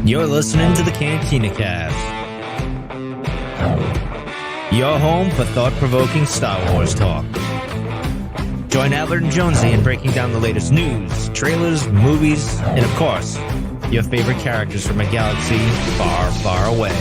You're listening to the Cantina Cast, your home for thought-provoking Star Wars talk. Join Albert and Jonesy in breaking down the latest news, trailers, movies, and of course, your favorite characters from a galaxy far, far away.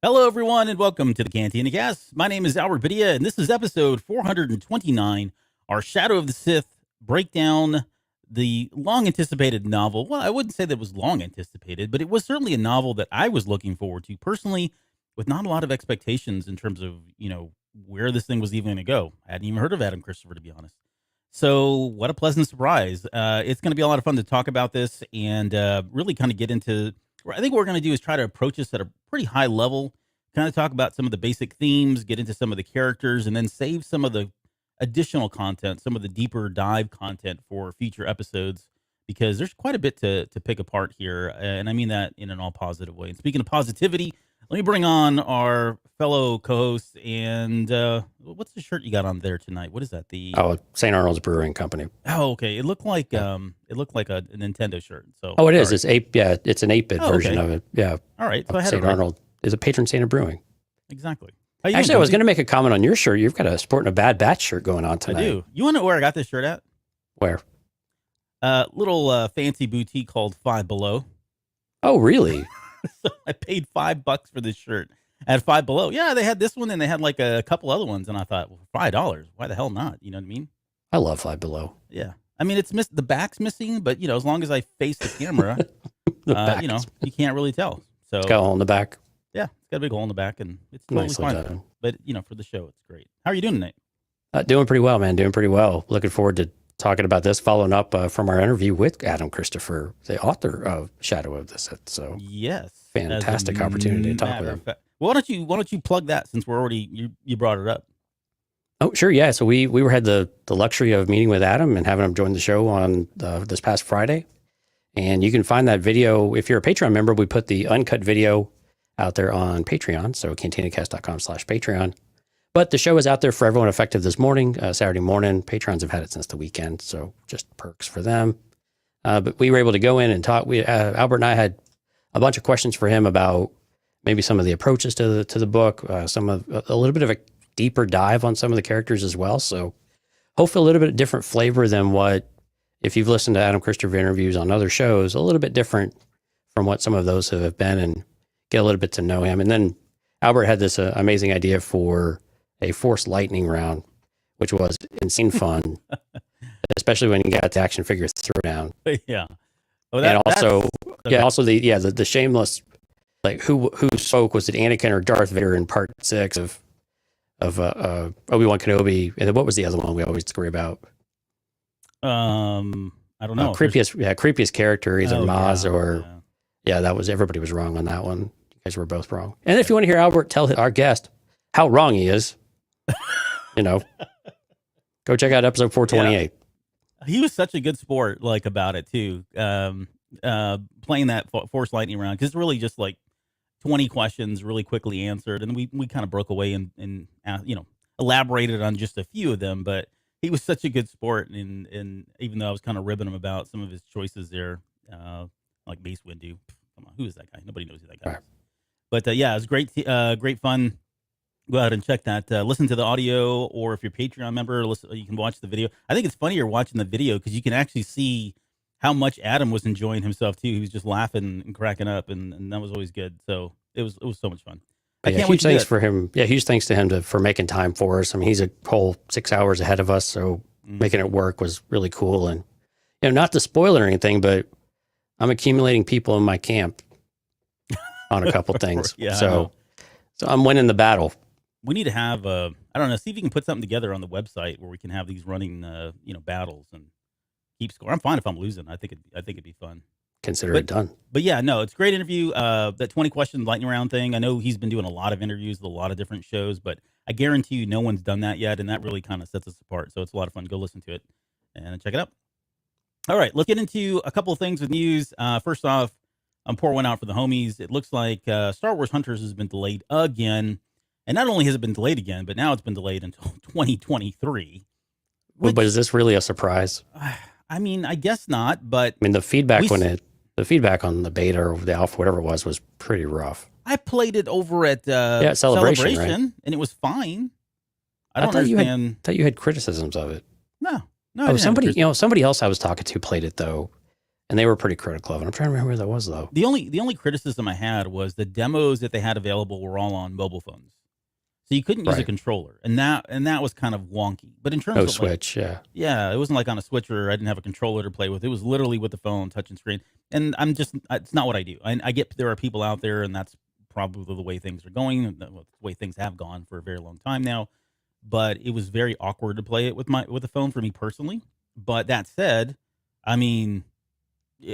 Hello, everyone, and welcome to the Cantina Cast. My name is Albert Padilla, and this is episode 429, our Shadow of the Sith breakdown, the long-anticipated novel. Well, I wouldn't say that it was long-anticipated, but it was certainly a novel that I was looking forward to personally, with not a lot of expectations in terms of, where this thing was even going to go. I hadn't even heard of Adam Christopher, to be honest. So what a pleasant surprise. It's going to be a lot of fun to talk about this and really kind of get into... I think what we're going to do is try to approach this at a pretty high level, kind of talk about some of the basic themes, get into some of the characters, and then save some of the additional content, some of the deeper dive content for future episodes, because there's quite a bit to pick apart here, and I mean that in an all positive way. And speaking of positivity, let me bring on our fellow co-host, and what's the shirt you got on there tonight? What is that? St. Arnold's Brewing Company. Oh, okay. It looked like a Nintendo shirt. So it is. Right. It's an 8-bit version of it. Yeah. All right. So St. Arnold is a patron saint of brewing. Exactly. Actually, I was going to make a comment on your shirt. You've got a Sporting a Bad Batch shirt going on tonight. I do. You want to know where I got this shirt at? Where? Little fancy boutique called Five Below. Oh, really? So I paid $5 for this shirt at Five Below. Yeah, they had this one and they had like a couple other ones, and I thought, well, $5, why the hell not? You know what I mean? I love Five Below. Yeah, I mean the back's missing, but as long as I face the camera, you can't really tell. So it's got a hole in the back. Yeah, it's got a big hole in the back, and it's totally fine. Done. But for the show, it's great. How are you doing tonight? Doing pretty well, man. Doing pretty well. Looking forward to talking about this, following up from our interview with Adam Christopher, the author of Shadow of the Sith. So yes, fantastic opportunity to talk with him. Well, why don't you plug that, since we're already you brought it up? Oh, sure, yeah. So we had the luxury of meeting with Adam and having him join the show on this past Friday, and you can find that video if you're a Patreon member. We put the uncut video out there on Patreon, so cantinacast.com/Patreon. But the show is out there for everyone effective this morning, Saturday morning. Patrons have had it since the weekend, so just perks for them. But we were able to go in and talk. Albert and I had a bunch of questions for him about maybe some of the approaches to the book, a little bit of a deeper dive on some of the characters as well. So hopefully a little bit different flavor than what, if you've listened to Adam Christopher interviews on other shows, a little bit different from what some of those have been, and get a little bit to know him. And then Albert had this amazing idea for a Force lightning round, which was insane fun, especially when you got the action figure throwdown. Yeah. Oh, and also the shameless, like who spoke, was it Anakin or Darth Vader in part 6 of Obi-Wan Kenobi, and then what was the other one we always worry about? I don't know. Creepiest character, either Maz or that was, everybody was wrong on that one. You guys were both wrong. And if you want to hear Albert tell our guest how wrong he is, go check out episode 428. Yeah. He was such a good sport, about it too. Playing that Force lightning round, because it's really just like 20 questions really quickly answered, and we kind of broke away and elaborated on just a few of them. But he was such a good sport, and even though I was kind of ribbing him about some of his choices there, like Mace Windu. Come on, who is that guy? Nobody knows who that guy is. But it was great, great fun. Go ahead and check that. Listen to the audio, or if you're a Patreon member, you can watch the video. I think it's funnier watching the video because you can actually see how much Adam was enjoying himself too. He was just laughing and cracking up, and that was always good. So it was so much fun. I can't wait. Huge thanks for him. Yeah, huge thanks to him for making time for us. I mean, he's a whole 6 hours ahead of us, so making it work was really cool. And not to spoil it or anything, but I'm accumulating people in my camp on a couple things. So I'm winning the battle. We need to have I don't know, see if you can put something together on the website where we can have these running battles and keep score. I'm fine if I'm losing. I think it'd be fun. Consider it done. But yeah, no, it's a great interview. That 20 question lightning round thing. I know he's been doing a lot of interviews with a lot of different shows, but I guarantee you no one's done that yet, and that really kind of sets us apart. So it's a lot of fun. Go listen to it and check it out. All right, let's get into a couple of things with news. First off, pour one out for the homies. It looks like Star Wars Hunters has been delayed again. And not only has it been delayed again, but now it's been delayed until 2023. But is this really a surprise? I mean, I guess not, but I mean, the feedback on the beta or the alpha, whatever it was pretty rough. I played it over at Celebration, right? And it was fine. I thought understand. thought you had criticisms of it. No. Oh, somebody else I was talking to played it though, and they were pretty critical of it. I'm trying to remember where that was though. The only criticism I had was the demos that they had available were all on mobile phones, so you couldn't use a controller, and that was kind of wonky. But in terms of Switch, it wasn't like on a Switch where I didn't have a controller to play with. It was literally with the phone, touch and screen. And it's not what I do. I get there are people out there, and that's probably the way things are going, the way things have gone for a very long time now. But it was very awkward to play it with the phone for me personally. But that said, I mean,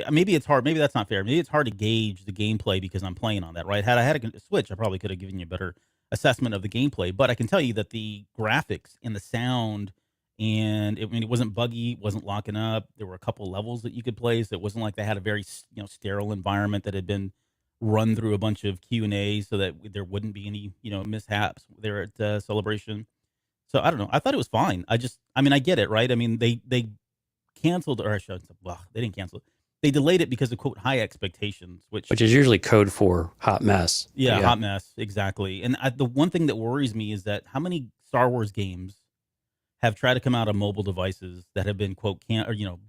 maybe it's hard. Maybe that's not fair. Maybe it's hard to gauge the gameplay because I'm playing on that, right? Had I had a Switch, I probably could have given you a better assessment of the gameplay. But I can tell you that the graphics and the sound, and it wasn't buggy, it wasn't locking up. There were a couple levels that you could play, so it wasn't like they had a very sterile environment that had been run through a bunch of Q&As so that there wouldn't be any mishaps there at Celebration. So I don't know. I thought it was fine. I get it, right? I mean, they canceled, or they didn't cancel it. They delayed it because of, quote, high expectations, which is usually code for hot mess. Yeah, hot mess, exactly. And the one thing that worries me is that how many Star Wars games have tried to come out on mobile devices that have been, quote,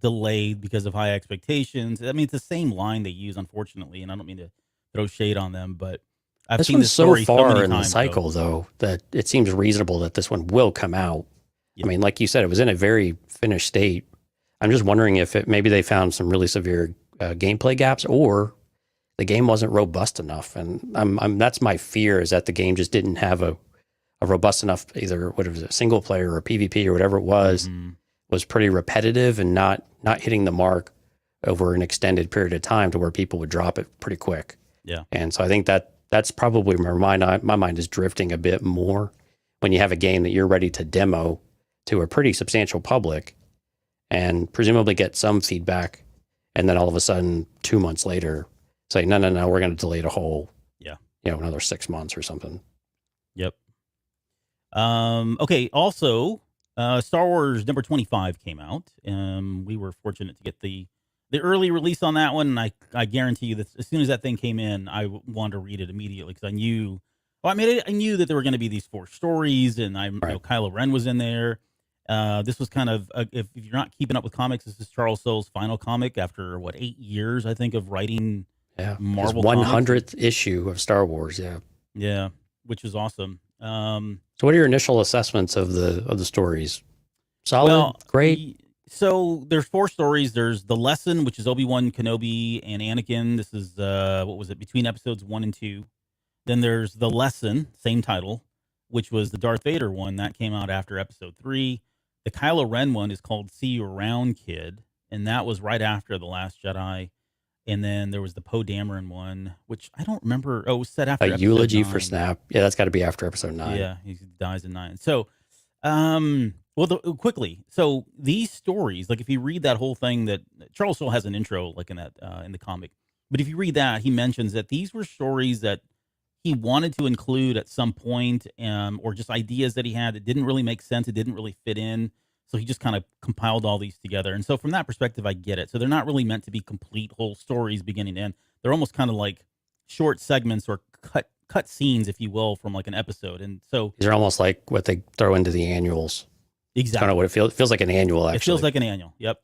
delayed because of high expectations. I mean, it's the same line they use, unfortunately, and I don't mean to throw shade on them, but I've seen this story so far many in the times, cycle, though, that it seems reasonable that this one will come out. Yeah. I mean, like you said, it was in a very finished state. I'm just wondering if maybe they found some really severe gameplay gaps, or the game wasn't robust enough. And that's my fear, is that the game just didn't have a robust enough, either a single player or a PvP or whatever it was pretty repetitive and not hitting the mark over an extended period of time to where people would drop it pretty quick. Yeah. And so I think that's probably where my mind is drifting a bit more when you have a game that you're ready to demo to a pretty substantial public and presumably get some feedback, and then all of a sudden 2 months later say, no, we're going to delay the whole, another 6 months or something. Yep. Okay. Also, Star Wars number 25 came out. We were fortunate to get the early release on that one, and I guarantee you that as soon as that thing came in, I wanted to read it immediately because I knew that there were going to be these 4 stories, and Kylo Ren was in there. This was kind of if you're not keeping up with comics, this is Charles Soule's final comic after 8 years, I think, of writing. Marvel 100th issue of Star Wars. Yeah, which is awesome. So, what are your initial assessments of the stories? Solid, great. So there's 4 stories. There's The Lesson, which is Obi-Wan Kenobi and Anakin. This is between episodes 1 and 2. Then there's The Lesson, same title, which was the Darth Vader one that came out after episode 3. The Kylo Ren one is called See You Around, Kid, and that was right after The Last Jedi. And then there was the Poe Dameron one, which I don't remember. Oh, it was set after a eulogy 9. For Snap. Yeah, that's got to be after episode 9. Yeah, he dies in 9. So, quickly. So these stories, like if you read that whole thing, that Charles Soule has an intro like in that in the comic, but if you read that, he mentions that these were stories that he wanted to include at some point, or just ideas that he had that didn't really make sense. It didn't really fit in. So he just kind of compiled all these together. And so from that perspective, I get it. So they're not really meant to be complete whole stories beginning to end. They're almost kind of like short segments or cut scenes, if you will, from like an episode. And so these are almost like what they throw into the annuals. Exactly. Kind of what it feels. It feels like an annual, actually. It feels like an annual. Yep.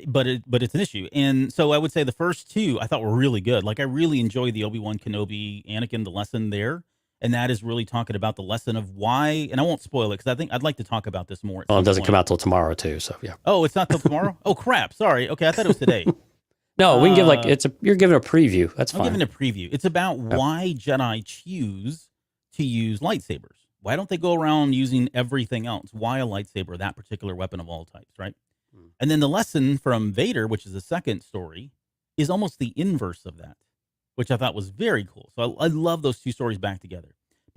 But it's an issue. And so I would say the first 2 I thought were really good. Like I really enjoyed the Obi-Wan Kenobi, Anakin, the lesson there. And that is really talking about the lesson of why, and I won't spoil it because I think I'd like to talk about this more. Well, it doesn't come out till tomorrow too, so yeah. Oh, it's not till tomorrow? Oh, crap. Sorry. Okay, I thought it was today. No, we can give you're giving a preview. That's fine. I'm giving a preview. It's about why Jedi choose to use lightsabers. Why don't they go around using everything else? Why a lightsaber, that particular weapon of all types, right? And then the lesson from Vader, which is the second story, is almost the inverse of that, which I thought was very cool. So I love those 2 stories back to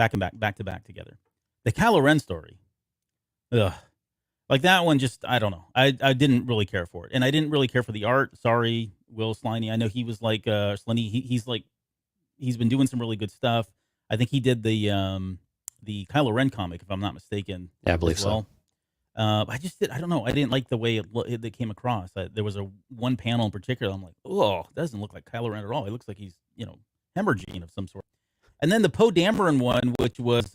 back together. The Kylo Ren story. Like that one, just I don't know. I didn't really care for it, and I didn't really care for the art. Sorry, Will Sliney. I know he was like Sliney. He's been doing some really good stuff. I think he did the Kylo Ren comic, if I'm not mistaken. Yeah, I believe as well. I don't know. I didn't like the way it came across. There was one panel in particular. I'm like, oh, doesn't look like Kylo Ren at all. He looks like he's hemorrhaging of some sort. And then the Poe Dameron one, which was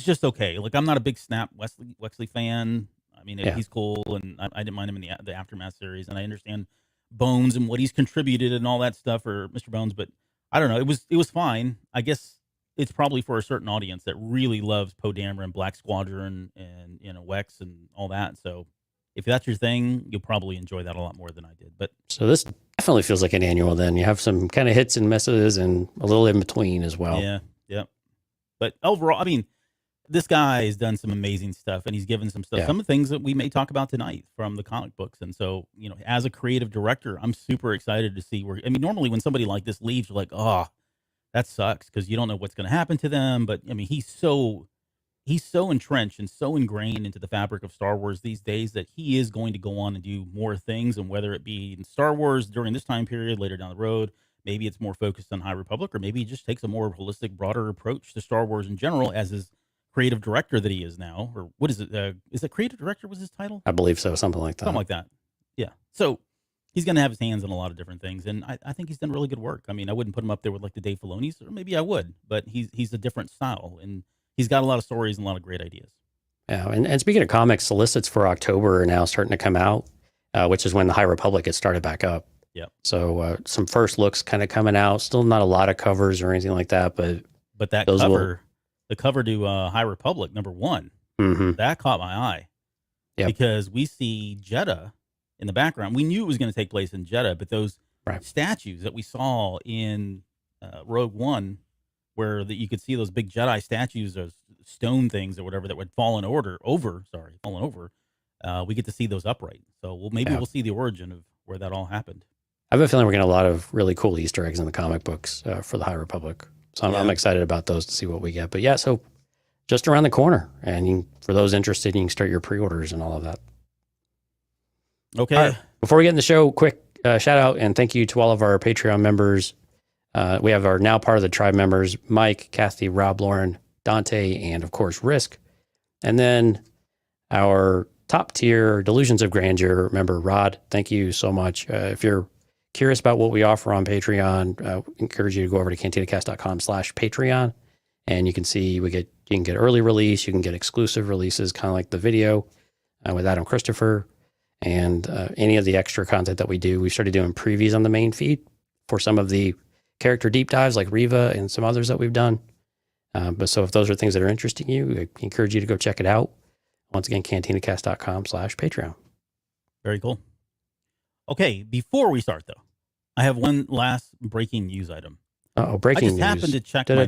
just okay. Like, I'm not a big Snap Wexley fan. I mean, he's cool, and I didn't mind him in the Aftermath series, and I understand Bones and what he's contributed and all that stuff for Mr. Bones, but I don't know. It was fine. I guess it's probably for a certain audience that really loves Poe Dameron, Black Squadron, and Wex and all that. So if that's your thing, you'll probably enjoy that a lot more than I did. But so this definitely feels like an annual. Then you have some kind of hits and misses, and a little in between as well. Yeah. But overall, I mean, this guy has done some amazing stuff, and he's given some stuff. Yeah. Some of the things that we may talk about tonight from the comic books. And so, as a creative director, I'm super excited to see where. I mean, normally when somebody like this leaves, you're like, oh, that sucks, because you don't know what's going to happen to them. But I mean, he's so entrenched and so ingrained into the fabric of Star Wars these days that he is going to go on and do more things. And whether it be in Star Wars during this time period, later down the road, maybe it's more focused on High Republic, or maybe he just takes a more holistic, broader approach to Star Wars in general as his creative director that he is now. Or what is it? Is it creative director was his title? I believe so. Something like that. Something like that. Yeah. So he's going to have his hands in a lot of different things, and I think he's done really good work. I mean, I wouldn't put him up there with like the Dave Filoni's, or maybe I would, but he's a different style, and he's got a lot of stories and a lot of great ideas. Yeah, and speaking of comics, solicits for October are now starting to come out, which is when the High Republic gets started back up. Yeah. So some first looks kind of coming out. Still not a lot of covers or anything like that, but that cover, the cover to High Republic #1, that caught my eye. Yep. Because we see Jeddah in the background. We knew it was going to take place in Jeddah, but those statues that we saw in Rogue One, where you could see those big Jedi statues, those stone things or whatever that would fallen over. We get to see those upright. So we'll see the origin of where that all happened. I have a feeling we're getting a lot of really cool Easter eggs in the comic books for the High Republic. So I'm excited about those to see what we get. But yeah, so just around the corner. And for those interested, you can start your pre-orders and all of that. Okay. Right. Before we get in the show, quick shout out and thank you to all of our Patreon members. We have our now part of the tribe members, Mike, Kathy, Rob, Lauren, Dante, and of course, Risk. And then our top tier Delusions of Grandeur member, Rod. Thank you so much. If you're curious about what we offer on Patreon, encourage you to go over to cantinacast.com/Patreon. And you can see you can get early release, you can get exclusive releases, kind of like the video with Adam Christopher, and any of the extra content that we do. We started doing previews on the main feed for some of the character deep dives like Riva and some others that we've done. But so if those are things that are interesting you, I encourage you to go check it out. Once again, cantinacast.com/Patreon. Very cool. Okay, before we start though, I have one last breaking news item. Breaking news. I just happened to check my mail.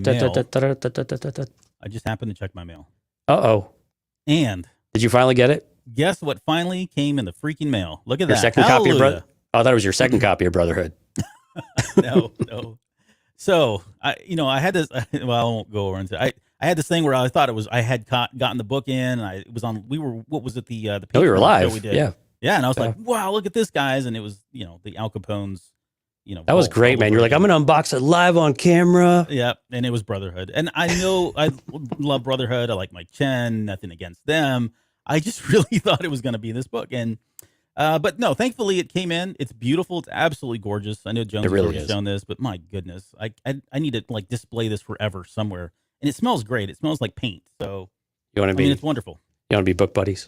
I just happened to check my mail. And did you finally get it? Guess what finally came in the freaking mail? Look at your that. Second copy of Brotherhood. Oh, that was your second copy of Brotherhood. No. So I had this. Well, I won't go over into. I had this thing where I thought I had gotten the book in. It was on. What was it? The we were live. We did. Yeah. And I was like, wow, look at this, guys. And it was the Al Capone's. That was great, man. You're like, I'm gonna unbox it live on camera. Yeah, and it was Brotherhood, and I know I love Brotherhood. I like Mike Chen. Nothing against them. I just really thought it was going to be this book, and but no, thankfully it came in. It's beautiful. It's absolutely gorgeous. I know Jones has already shown this, but my goodness, I need to like display this forever somewhere. And it smells great. It smells like paint. So you want to be? It's wonderful. You want to be book buddies?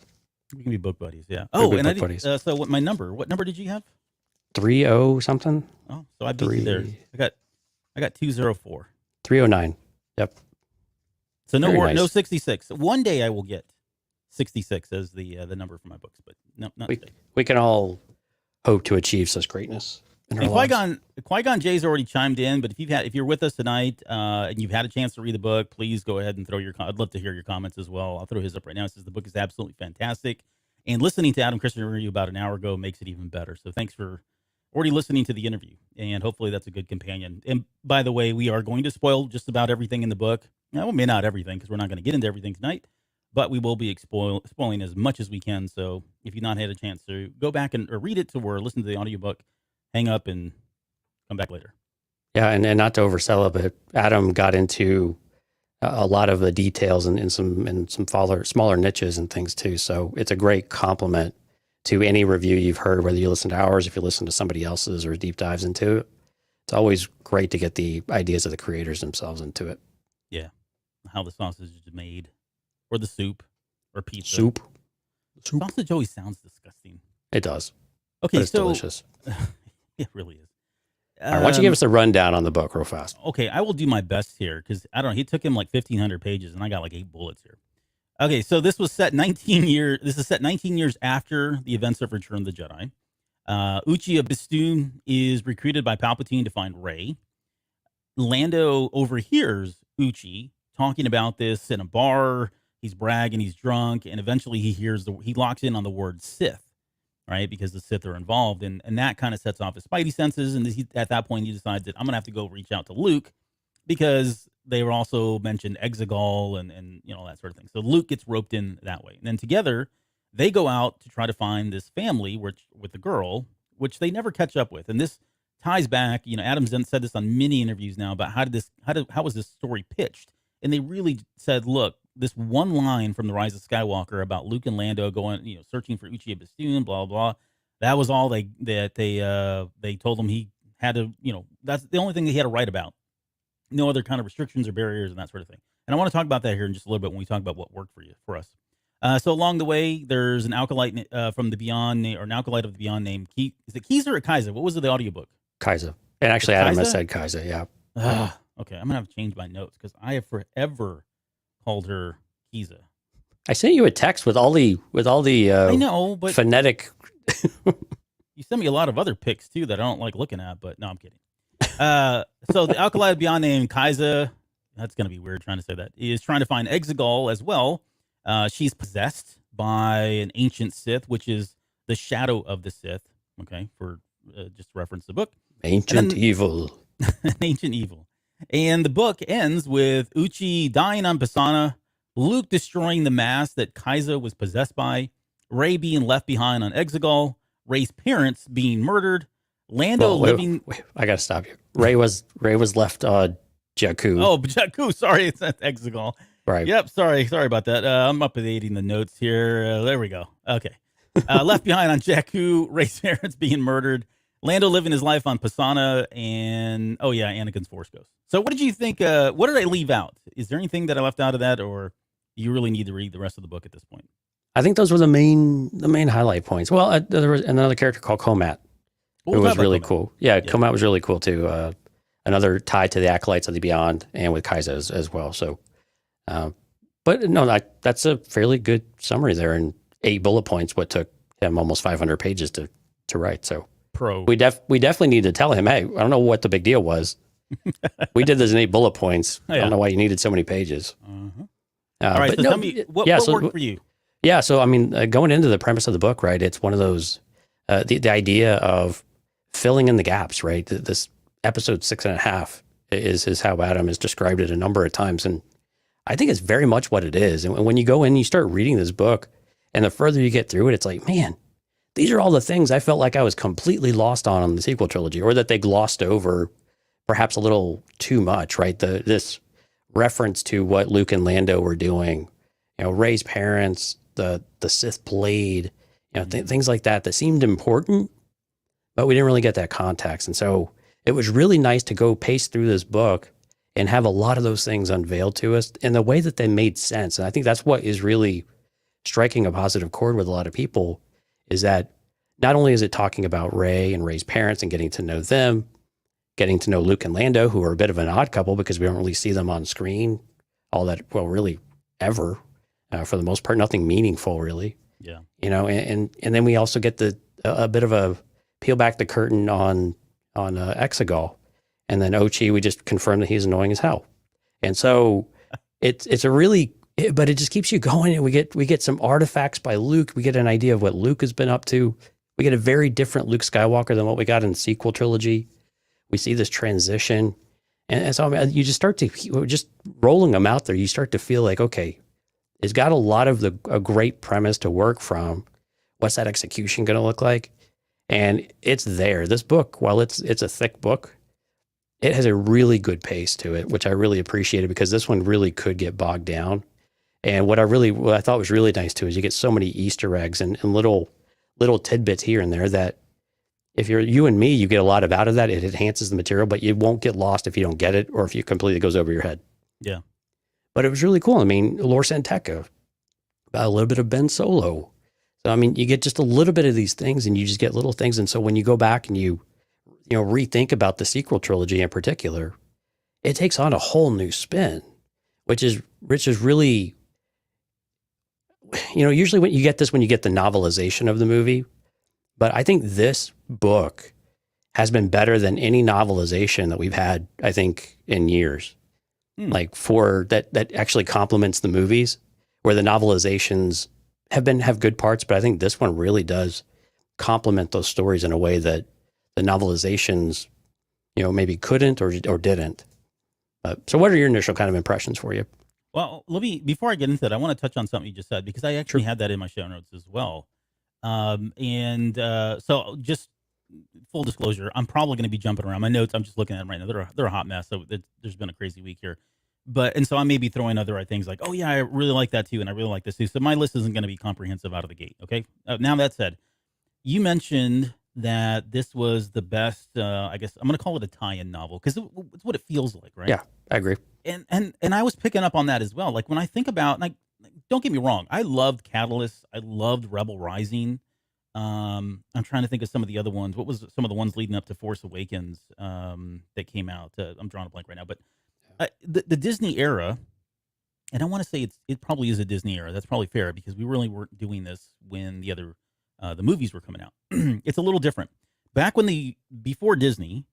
We can be book buddies. Yeah. Buddies. So what number did you have? 30 something. Oh, so I beat you there. I got 204. 309. Yep. So no 66. One day I will get 66 as the number for my books, but no, not today. We can all hope to achieve such greatness. And Qui-Gon Jay's already chimed in, but if you're with us tonight and you've had a chance to read the book, please go ahead and throw I'd love to hear your comments as well. I'll throw his up right now. It says the book is absolutely fantastic, and listening to Adam Christopher review about an hour ago makes it even better. So thanks for already listening to the interview, and hopefully that's a good companion. And by the way, we are going to spoil just about everything in the book. Well, maybe not everything because we're not going to get into everything tonight, but we will be spoiling as much as we can. So if you've not had a chance to go back or read it or listen to the audiobook, hang up and come back later. Yeah, and not to oversell it, but Adam got into a lot of the details and some smaller niches and things too. So it's a great compliment to any review you've heard, whether you listen to ours, if you listen to somebody else's, or deep dives into it. It's always great to get the ideas of the creators themselves into it. Yeah, how the sausage is made, or the soup, or pizza. Soup. Sausage always sounds disgusting. It does. Okay, but it's delicious. It really is. All right, why don't you give us a rundown on the book real fast? Okay, I will do my best here because I don't know. He took him like 1,500 pages, and I got like 8 bullets here. Okay, so this was set 19 years. This is set 19 years after the events of Return of the Jedi. Uchi of Bestoon is recruited by Palpatine to find Rey. Lando overhears Uchi talking about this in a bar. He's bragging, he's drunk, and eventually he locks in on the word Sith, right? Because the Sith are involved, and that kind of sets off his spidey senses. And at that point, he decides that I'm gonna have to go reach out to Luke because they were also mentioned Exegol and that sort of thing. So Luke gets roped in that way, and then together they go out to try to find this family with the girl, which they never catch up with. And this ties back, Adam's said this on many interviews now about how was this story pitched, and they really said, look, this one line from The Rise of Skywalker about Luke and Lando going, searching for Uchi of Bestoon, blah, blah, blah. That was all they told him he had to, that's the only thing that he had to write about. No other kind of restrictions or barriers and that sort of thing. And I want to talk about that here in just a little bit when we talk about what worked for us. So along the way, there's an acolyte from the Beyond, or an acolyte of the Beyond named is it Kiza or Kaiza? What was it, the audiobook? Kaiza. And actually, Adam has said Kaiza, yeah. Okay, I'm going to have to change my notes because I have forever called her Kiza. I sent you a text with all the I know, but phonetic. You sent me a lot of other pics too that I don't like looking at, but no, I'm kidding. So the acolyte of Beyond named Kaiza, that's going to be weird trying to say that, is trying to find Exegol as well. She's possessed by an ancient Sith, which is the shadow of the Sith. Okay, for just to reference the book. Ancient evil. Ancient evil. And the book ends with Uchi dying on Pisana, Luke destroying the mask that Kaiza was possessed by, Rey being left behind on Exegol, Rey's parents being murdered, Lando living. Wait, I got to stop you. Rey was left on Jakku. Oh, Jakku. Sorry, it's Exegol. Right. Yep. Sorry about that. I'm updating the notes here. There we go. Okay. Left behind on Jakku, Rey's parents being murdered, Lando living his life on Pisana, and Anakin's Force Ghost. So what did you think? What did I leave out? Is there anything that I left out of that, or you really need to read the rest of the book at this point? I think those were the main highlight points. Well, there was another character called Komat, who was really cool. Yeah, Komat was really cool too. Another tie to the Acolytes of the Beyond and with Kaiza as well. So, but no, that's a fairly good summary there, and 8 bullet points. What took him almost 500 pages to write. So we definitely need to tell him, hey, I don't know what the big deal was. We did this in 8 bullet points. I don't know why you needed so many pages. All right, so tell me what worked for you. Yeah, so I mean, going into the premise of the book, right? It's one of those the idea of filling in the gaps, right? This episode 6.5 is how Adam has described it a number of times, and I think it's very much what it is. And when you go in, and you start reading this book, and the further you get through it, it's like, man, these are all the things I felt like I was completely lost on the sequel trilogy, or that they glossed over perhaps a little too much, right? This reference to what Luke and Lando were doing, Rey's parents, the Sith Blade, things like that seemed important, but we didn't really get that context. And so it was really nice to go pace through this book and have a lot of those things unveiled to us in the way that they made sense. And I think that's what is really striking a positive chord with a lot of people, is that not only is it talking about Rey and Rey's parents and getting to know them, getting to know Luke and Lando, who are a bit of an odd couple because we don't really see them on screen all that, well, really ever. For the most part, nothing meaningful, really. Yeah. And then we also get a bit of a peel back the curtain on Exegol, and then Uchi, we just confirm that he's annoying as hell. And so it's a really, but it just keeps you going, and we get some artifacts by Luke. We get an idea of what Luke has been up to. We get a very different Luke Skywalker than what we got in the sequel trilogy. We see this transition, and so you just start to, just rolling them out there, you start to feel like, okay, It's got a lot of a great premise to work from. What's that execution going to look like? And it's there. This book, while it's a thick book, it has a really good pace to it, which I really appreciated because this one really could get bogged down. And what I thought was really nice too is you get so many Easter eggs and little tidbits here and there that if you're you and me, you get a lot out of that. It enhances the material, but you won't get lost if you don't get it or if you completely goes over your head. Yeah. But it was really cool. I mean, Lor Santeca, about a little bit of Ben Solo. So, I mean, you get just a little bit of these things and you just get little things. And so when you go back and you rethink about the sequel trilogy in particular, it takes on a whole new spin, which is really, usually when you get this, when you get the novelization of the movie, but I think this book has been better than any novelization that we've had, I think, in years. Like for that actually complements the movies, where the novelizations have good parts, but I think this one really does complement those stories in a way that the novelizations, maybe couldn't or didn't. So what are your initial kind of impressions for you? Well, before I get into that, I want to touch on something you just said, because I actually had that in my show notes as well. So just full disclosure, I'm probably going to be jumping around. My notes, I'm just looking at them right now. They're a hot mess. So there's been a crazy week here. And so I may be throwing other things like, oh yeah, I really like that too. And I really like this too. So my list isn't going to be comprehensive out of the gate. Okay. Now that said, you mentioned that this was the best, I guess I'm going to call it a tie-in novel because it's what it feels like, right? Yeah, I agree. And I was picking up on that as well. Like when I think about, like, don't get me wrong, I loved Catalyst. I loved Rebel Rising. I'm trying to think of some of the other ones. What was some of the ones leading up to Force Awakens that came out? I'm drawing a blank right now, but the Disney era, and I want to say it probably is a Disney era. That's probably fair because we really weren't doing this when the movies were coming out. It's a little different. Back when before Disney,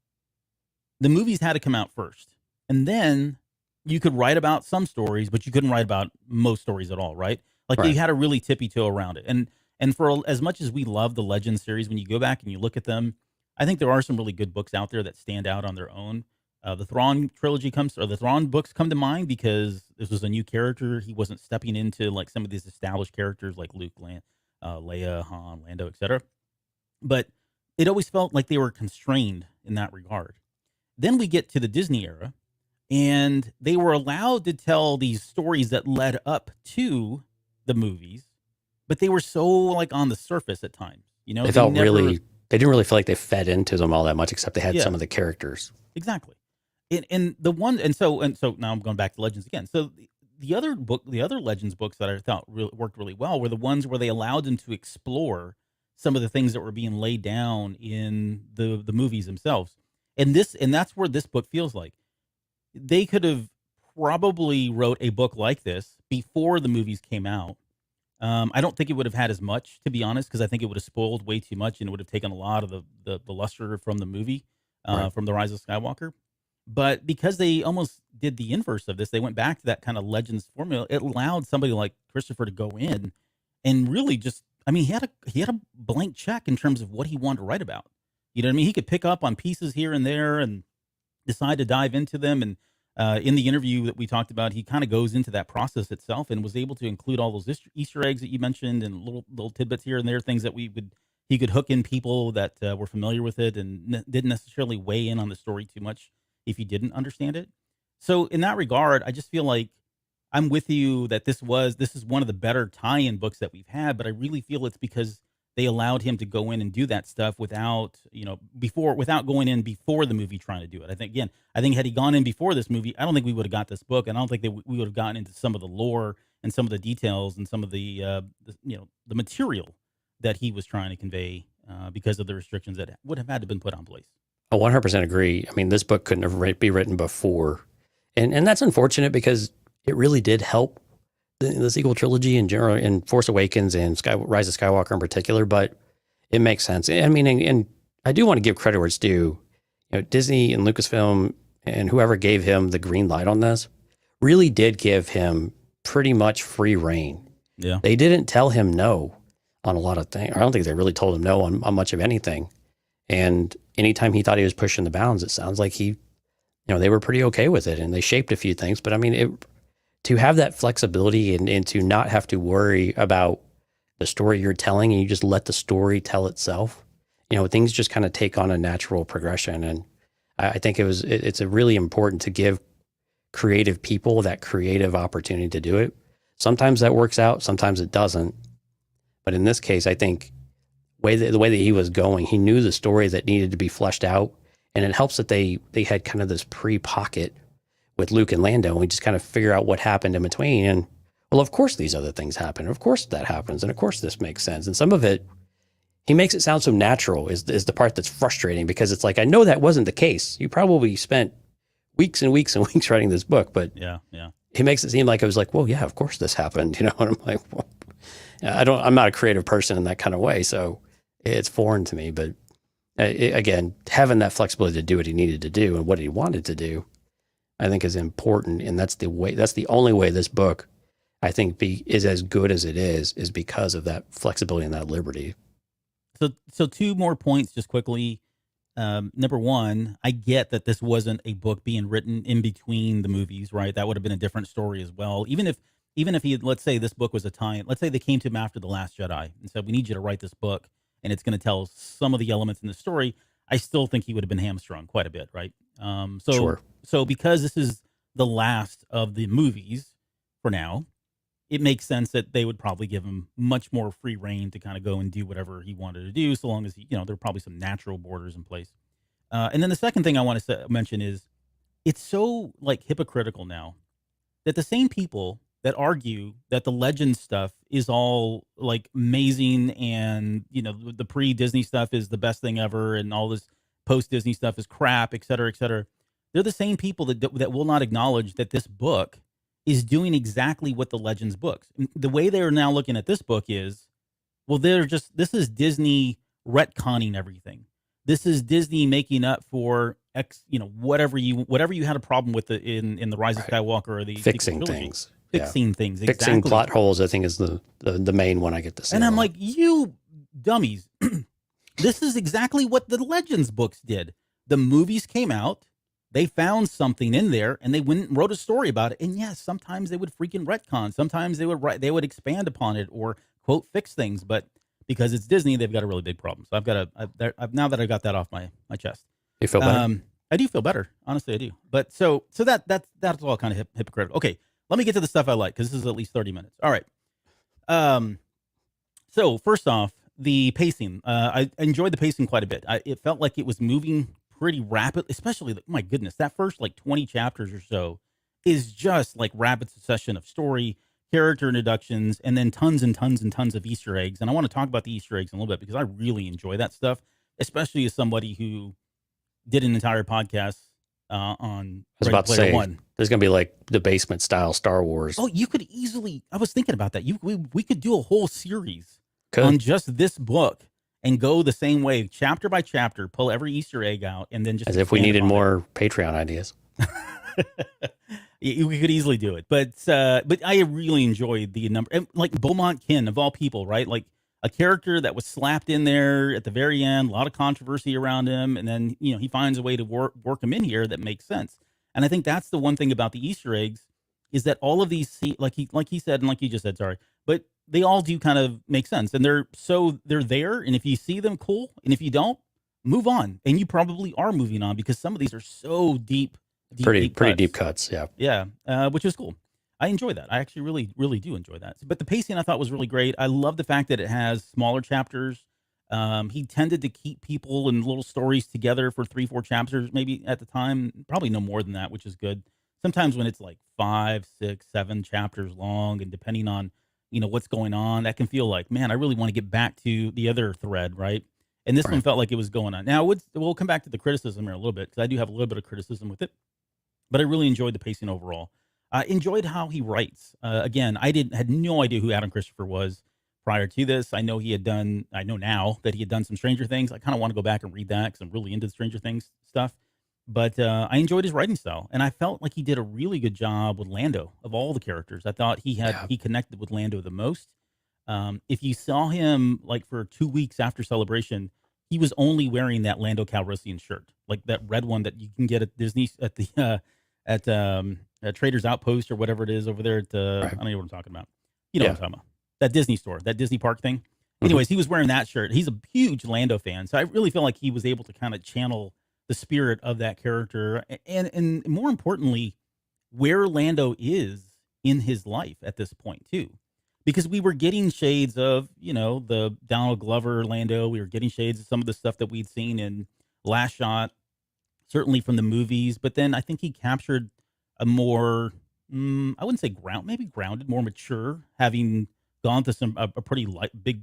the movies had to come out first, and then you could write about some stories, but you couldn't write about most stories at all, right? Like Right. you had to really tippy toe around it. And for as much as we love the Legend series, when you go back and you look at them, I think there are some really good books out there that stand out on their own. The Thrawn trilogy the Thrawn books come to mind because this was a new character. He wasn't stepping into like some of these established characters like Luke, Leia, Han, Lando, etc. But it always felt like they were constrained in that regard. Then we get to the Disney era, and they were allowed to tell these stories that led up to the movies, but they were so like on the surface at times. They felt they didn't really feel like they fed into them all that much, except they had Yeah. some of the characters. Exactly. So now I'm going back to Legends again. So the other Legends books that I thought worked really well were the ones where they allowed them to explore some of the things that were being laid down in the movies themselves. And that's where this book feels like they could have probably wrote a book like this before the movies came out. I don't think it would have had as much, to be honest, because I think it would have spoiled way too much and it would have taken a lot of the luster from the movie, Right. from The Rise of Skywalker. But because they almost did the inverse of this, they went back to that kind of Legends formula. It allowed somebody like Christopher to go in and really he had a blank check in terms of what he wanted to write about. You know what I mean? He could pick up on pieces here and there and decide to dive into them. And in the interview that we talked about, he kind of goes into that process itself and was able to include all those Easter eggs that you mentioned and little tidbits here and there, things that he could hook in people that were familiar with it and didn't necessarily weigh in on the story too much if you didn't understand it. So in that regard, I just feel like I'm with you that this is one of the better tie-in books that we've had, but I really feel it's because they allowed him to go in and do that stuff without going in before the movie trying to do it. I think had he gone in before this movie, I don't think we would have got this book, and I don't think we would have gotten into some of the lore and some of the details and some of the material that he was trying to convey because of the restrictions that would have had to been put on place. I 100% agree. I mean, this book couldn't have be written before. And that's unfortunate because it really did help the sequel trilogy in general, and Force Awakens and Rise of Skywalker in particular, but it makes sense. I mean, and I do want to give credit where it's due. Disney and Lucasfilm and whoever gave him the green light on this really did give him pretty much free reign. Yeah. They didn't tell him no on a lot of things. I don't think they really told him no on much of anything. And anytime he thought he was pushing the bounds, it sounds like they were pretty okay with it, and they shaped a few things. But I mean, to have that flexibility and to not have to worry about the story you're telling, and you just let the story tell itself, things just kind of take on a natural progression. And I think it's a really important to give creative people that creative opportunity to do it. Sometimes that works out, sometimes it doesn't. But in this case, I think the way that he was going, he knew the story that needed to be fleshed out. And it helps that they had kind of this pre-pocket with Luke and Lando, and we just kind of figure out what happened in between. And well, of course these other things happen. Of course that happens. And of course this makes sense. And some of it, he makes it sound so natural is the part that's frustrating, because it's like, I know that wasn't the case. You probably spent weeks and weeks and weeks writing this book, but yeah. He makes it seem like it was like, well, yeah, of course this happened. And I'm like, well, I'm not a creative person in that kind of way. So it's foreign to me, but again, having that flexibility to do what he needed to do and what he wanted to do, I think is important. And that's the only way this book, I think, is as good as it is because of that flexibility and that liberty. So 2 more points just quickly. Number one, I get that this wasn't a book being written in between the movies, right? That would have been a different story as well. Even if he, let's say this book was a tie-in, let's say they came to him after The Last Jedi and said, we need you to write this book and it's going to tell some of the elements in the story, I still think he would have been hamstrung quite a bit, right? Sure. So because this is the last of the movies for now, it makes sense that they would probably give him much more free reign to kind of go and do whatever he wanted to do, so long as there are probably some natural borders in place. And then the second thing I want to mention is it's so hypocritical now that the same people that argue that the Legend stuff is all amazing and the pre-Disney stuff is the best thing ever and all this post-Disney stuff is crap, et cetera, et cetera. They're the same people that will not acknowledge that this book is doing exactly what the Legends books. The way they are now looking at this book is, well, this is Disney retconning everything. This is Disney making up for whatever you had a problem with in the Rise of Skywalker or the fixing things. Fixing things. Fixing Exactly. plot holes, I think, is the main one I get to see. And I'm like, you dummies. This is exactly what the Legends books did. The movies came out. They found something in there, and they went and wrote a story about it. And yes, sometimes they would freaking retcon. Sometimes they would expand upon it or quote fix things. But because it's Disney, they've got a really big problem. So now that I got that off my chest, you feel better. I do feel better. Honestly, I do. But so that's all kind of hypocritical. Okay, let me get to the stuff I like, because this is at least 30 minutes. All right. So first off, the pacing. I enjoyed the pacing quite a bit. It felt like it was moving pretty rapid, especially, my goodness, that first 20 chapters or so is just rapid succession of story, character introductions, and then tons and tons and tons of Easter eggs. And I want to talk about the Easter eggs in a little bit, because I really enjoy that stuff, especially as somebody who did an entire podcast on I was about to Ready Player say, One. there's going to be the basement style Star Wars. Oh, you could easily, I was thinking about that. We could do a whole series on just this book and go the same way, chapter by chapter, pull every Easter egg out, and then just as if we needed more Patreon ideas. We could easily do it, but I really enjoyed the number, and Beaumont Kin of all people, right? A character that was slapped in there at the very end, a lot of controversy around him, and then he finds a way to work him in here that makes sense. And I think that's the one thing about the Easter eggs is that all of these, like he said, and like you just said, sorry, but they all do kind of make sense, and they're there. And if you see them, cool. And if you don't, move on. And you probably are moving on, because some of these are so deep, pretty deep cuts. Yeah. Which is cool. I enjoy that. I actually really, really do enjoy that. But the pacing I thought was really great. I love the fact that it has smaller chapters. He tended to keep people and little stories together for 3-4 chapters, maybe at the time, probably no more than that, which is good. Sometimes when it's 5, 6, 7 chapters long, and depending on what's going on, that can feel man, I really want to get back to the other thread, right? And this one felt like it was going on. Now, we'll come back to the criticism here a little bit, because I do have a little bit of criticism with it, but I really enjoyed the pacing overall. I enjoyed how he writes. Again, I had no idea who Adam Christopher was prior to this. I know now that he had done some Stranger Things. I kind of want to go back and read that, because I'm really into the Stranger Things stuff. But I enjoyed his writing style, and I felt like he did a really good job with Lando. Of all the characters, I thought he connected with Lando the most. If you saw him for 2 weeks after Celebration, he was only wearing that Lando Calrissian shirt, that red one that you can get at Disney at Trader's Outpost or whatever it is over there at I don't know what I'm talking about. You know what I'm talking about. That Disney store, that Disney park thing. Anyways, he was wearing that shirt. He's a huge Lando fan, so I really feel like he was able to kind of channel the spirit of that character, and more importantly, where Lando is in his life at this point too, because we were getting shades of the Donald Glover Lando. We were getting shades of some of the stuff that we'd seen in Last Shot, certainly from the movies. But then I think he captured a more I wouldn't say maybe grounded, more mature, having gone to a pretty big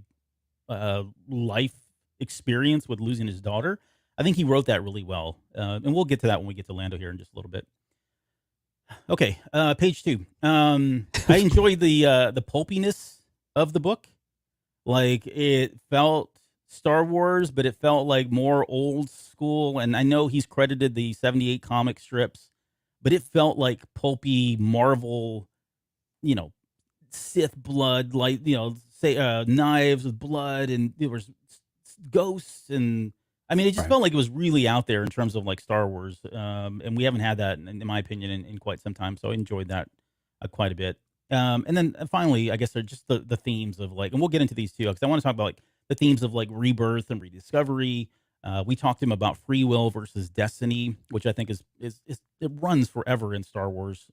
life experience with losing his daughter. I think he wrote that really well. And we'll get to that when we get to Lando here in just a little bit. Okay, page 2. I enjoyed the pulpiness of the book. Like, it felt Star Wars, but it felt like more old school. And I know he's credited the 78 comic strips, but it felt like pulpy Marvel, Sith blood, like, say knives with blood, and there was ghosts, and I mean, it just felt like it was really out there in terms of like Star Wars, and we haven't had that, in my opinion, in quite some time. So I enjoyed that quite a bit. And then finally, I guess they're just the themes of like, and we'll get into these too, because I want to talk about like the themes of like rebirth and rediscovery. We talked to him about free will versus destiny, which I think is it runs forever in Star Wars.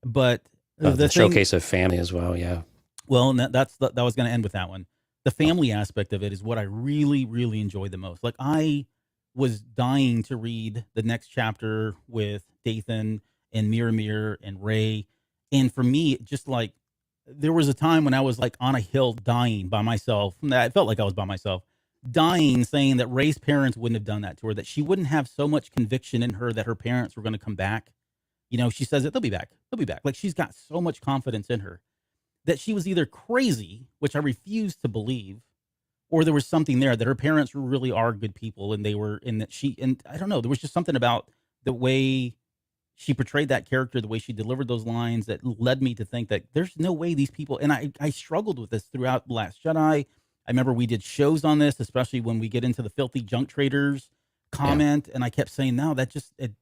But the showcase of family as well, yeah. Well, and that was going to end with that one. The family aspect of it is what I really, really enjoyed the most. Like, I was dying to read the next chapter with Dathan and Miramir and Rey. And for me, just like, there was a time when I was like on a hill dying by myself. I felt like I was by myself, dying, saying that Rey's parents wouldn't have done that to her, that she wouldn't have so much conviction in her that her parents were going to come back. She says that they'll be back. They'll be back. Like, she's got so much confidence in her that she was either crazy, which I refuse to believe, or there was something there, that her parents really are good people, and they were, and that and I don't know, there was just something about the way she portrayed that character, the way she delivered those lines, that led me to think that there's no way these people, and I struggled with this throughout The Last Jedi. I remember we did shows on this, especially when we get into the filthy junk traders comment, and I kept saying, no,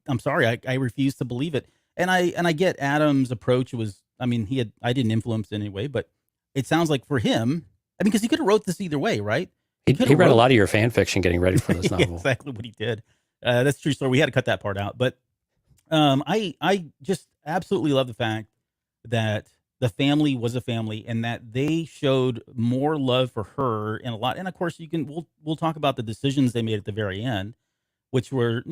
I'm sorry, I refuse to believe it. And I get Adam's approach. It was, I mean, I didn't influence in any way, but it sounds like for him, I mean, because he could have wrote this either way, right? He read a lot of your fan fiction getting ready for this novel. Exactly what he did. That's a true story. We had to cut that part out. But I just absolutely love the fact that the family was a family, and that they showed more love for her and a lot. And of course, we'll talk about the decisions they made at the very end, which were,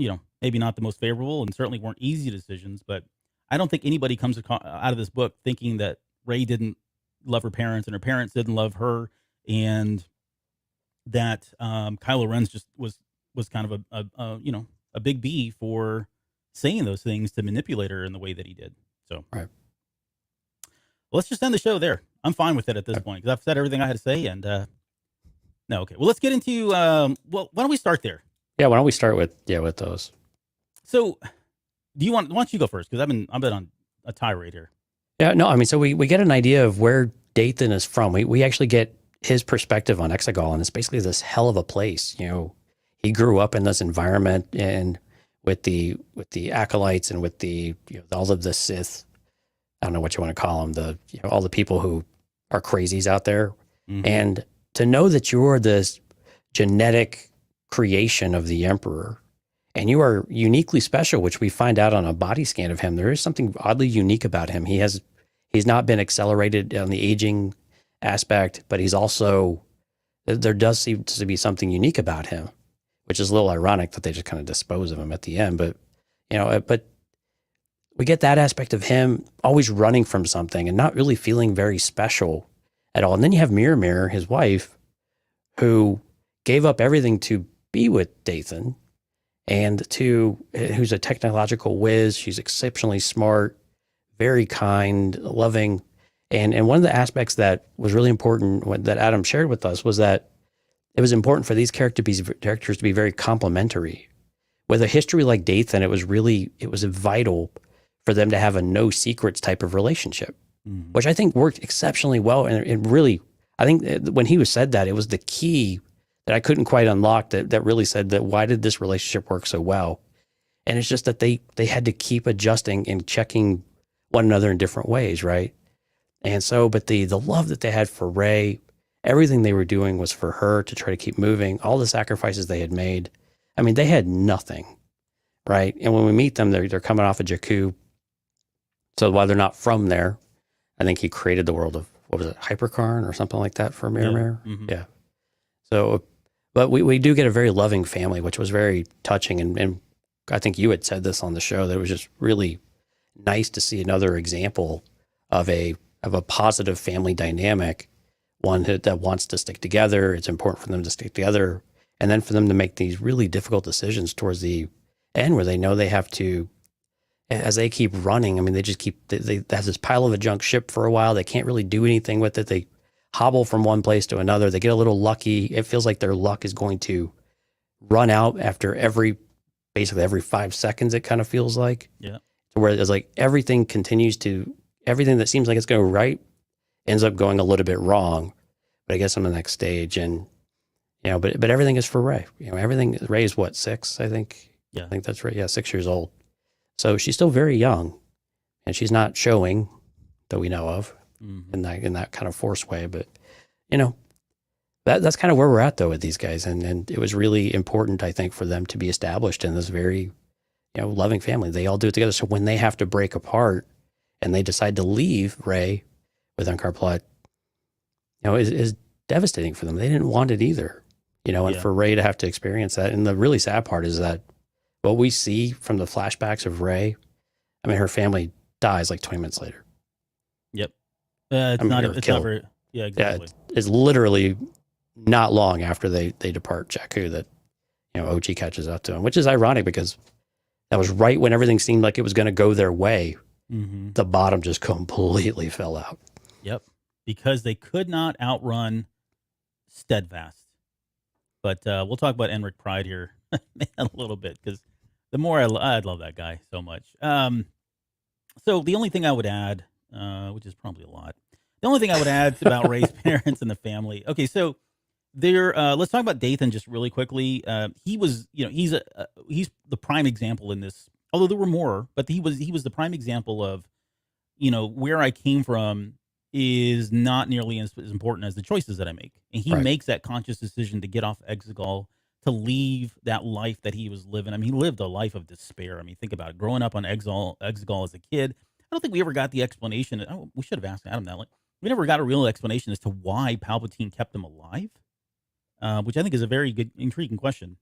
maybe not the most favorable and certainly weren't easy decisions. But I don't think anybody comes out of this book thinking that Rey didn't love her parents and her parents didn't love her, and that Kylo Ren just was kind of a big B for saying those things to manipulate her in the way that he did. So let's just end the show there. I'm fine with it at this point, because I've said everything I had to say. And no, okay. Well, let's get into why don't we start there? Yeah, why don't we start with those? So, why don't you go first? Because I've been on a tirade here. Yeah, no, I mean, so we get an idea of where Dathan is from. We actually get his perspective on Exegol, and it's basically this hell of a place. He grew up in this environment, and with the acolytes and with the all of the Sith. I don't know what you want to call them. All the people who are crazies out there, and to know that you're this genetic creation of the Emperor, and you are uniquely special, which we find out on a body scan of him. There is something oddly unique about him. He's not been accelerated on the aging aspect, but he's also, there does seem to be something unique about him, which is a little ironic that they just kind of dispose of him at the end. But, but we get that aspect of him always running from something and not really feeling very special at all. And then you have Miramir, his wife, who gave up everything to be with Dathan, and who's a technological whiz. She's exceptionally smart, very kind, loving. And one of the aspects that was really important that Adam shared with us was that it was important for these characters to be very complementary. With a history like Dathan, it was vital for them to have a no secrets type of relationship, which I think worked exceptionally well. And really, I think when he said that, it was the key that I couldn't quite unlock that really said that why did this relationship work so well? And it's just that they had to keep adjusting and checking one another in different ways, right? And so, but the love that they had for Rey, everything they were doing was for her to try to keep moving. All the sacrifices they had made. I mean, they had nothing, right? And when we meet them, they're coming off of Jakku. So while they're not from there, I think he created the world of, what was it, Hypercarn or something like that for Miramir? Yeah. Mm-hmm. Yeah. So, but we do get a very loving family, which was very touching. And I think you had said this on the show, that it was just really nice to see another example of a positive family dynamic, one that wants to stick together. It's important for them to stick together. And then for them to make these really difficult decisions towards the end where they know they have to, as they keep running, I mean, they just they have this pile of a junk ship for a while. They can't really do anything with it. They hobble from one place to another. They get a little lucky. It feels like their luck is going to run out after basically every 5 seconds, it kind of feels like. Yeah. Where it's like everything that seems like it's going right ends up going a little bit wrong, but I guess on the next stage. And, but everything is for Rey. Rey is what, 6, I think? Yeah. I think that's right. Yeah, 6 years old. So she's still very young, and she's not showing that we know of in that kind of force way. But, that's kind of where we're at, though, with these guys. And it was really important, I think, for them to be established in this very, loving family. They all do it together. So when they have to break apart and they decide to leave Rey with Unkar Plutt, is devastating for them. They didn't want it either, and for Rey to have to experience that. And the really sad part is that what we see from the flashbacks of Rey, I mean, her family dies like 20 minutes later. Yep. It's not very, yeah, exactly. Yeah, it's literally not long after they depart Jakku that, OG catches up to him, which is ironic because that was right when everything seemed like it was going to go their way. Mm-hmm. The bottom just completely fell out. Yep. Because they could not outrun Steadfast. But we'll talk about Enric Pride here a little bit, because the more I love that guy so much. So the only thing I would add, which is probably a lot, the only thing I would add about Rey's parents and the family. Okay, so let's talk about Dathan just really quickly. He was, he's the prime example in this. Although there were more, but he was the prime example of, where I came from is not nearly as important as the choices that I make. And he makes that conscious decision to get off Exegol, to leave that life that he was living. I mean, he lived a life of despair. I mean, think about it. Growing up on Exegol as a kid, I don't think we ever got the explanation. We should have asked Adam that. Like, we never got a real explanation as to why Palpatine kept him alive, which I think is a very good, intriguing question.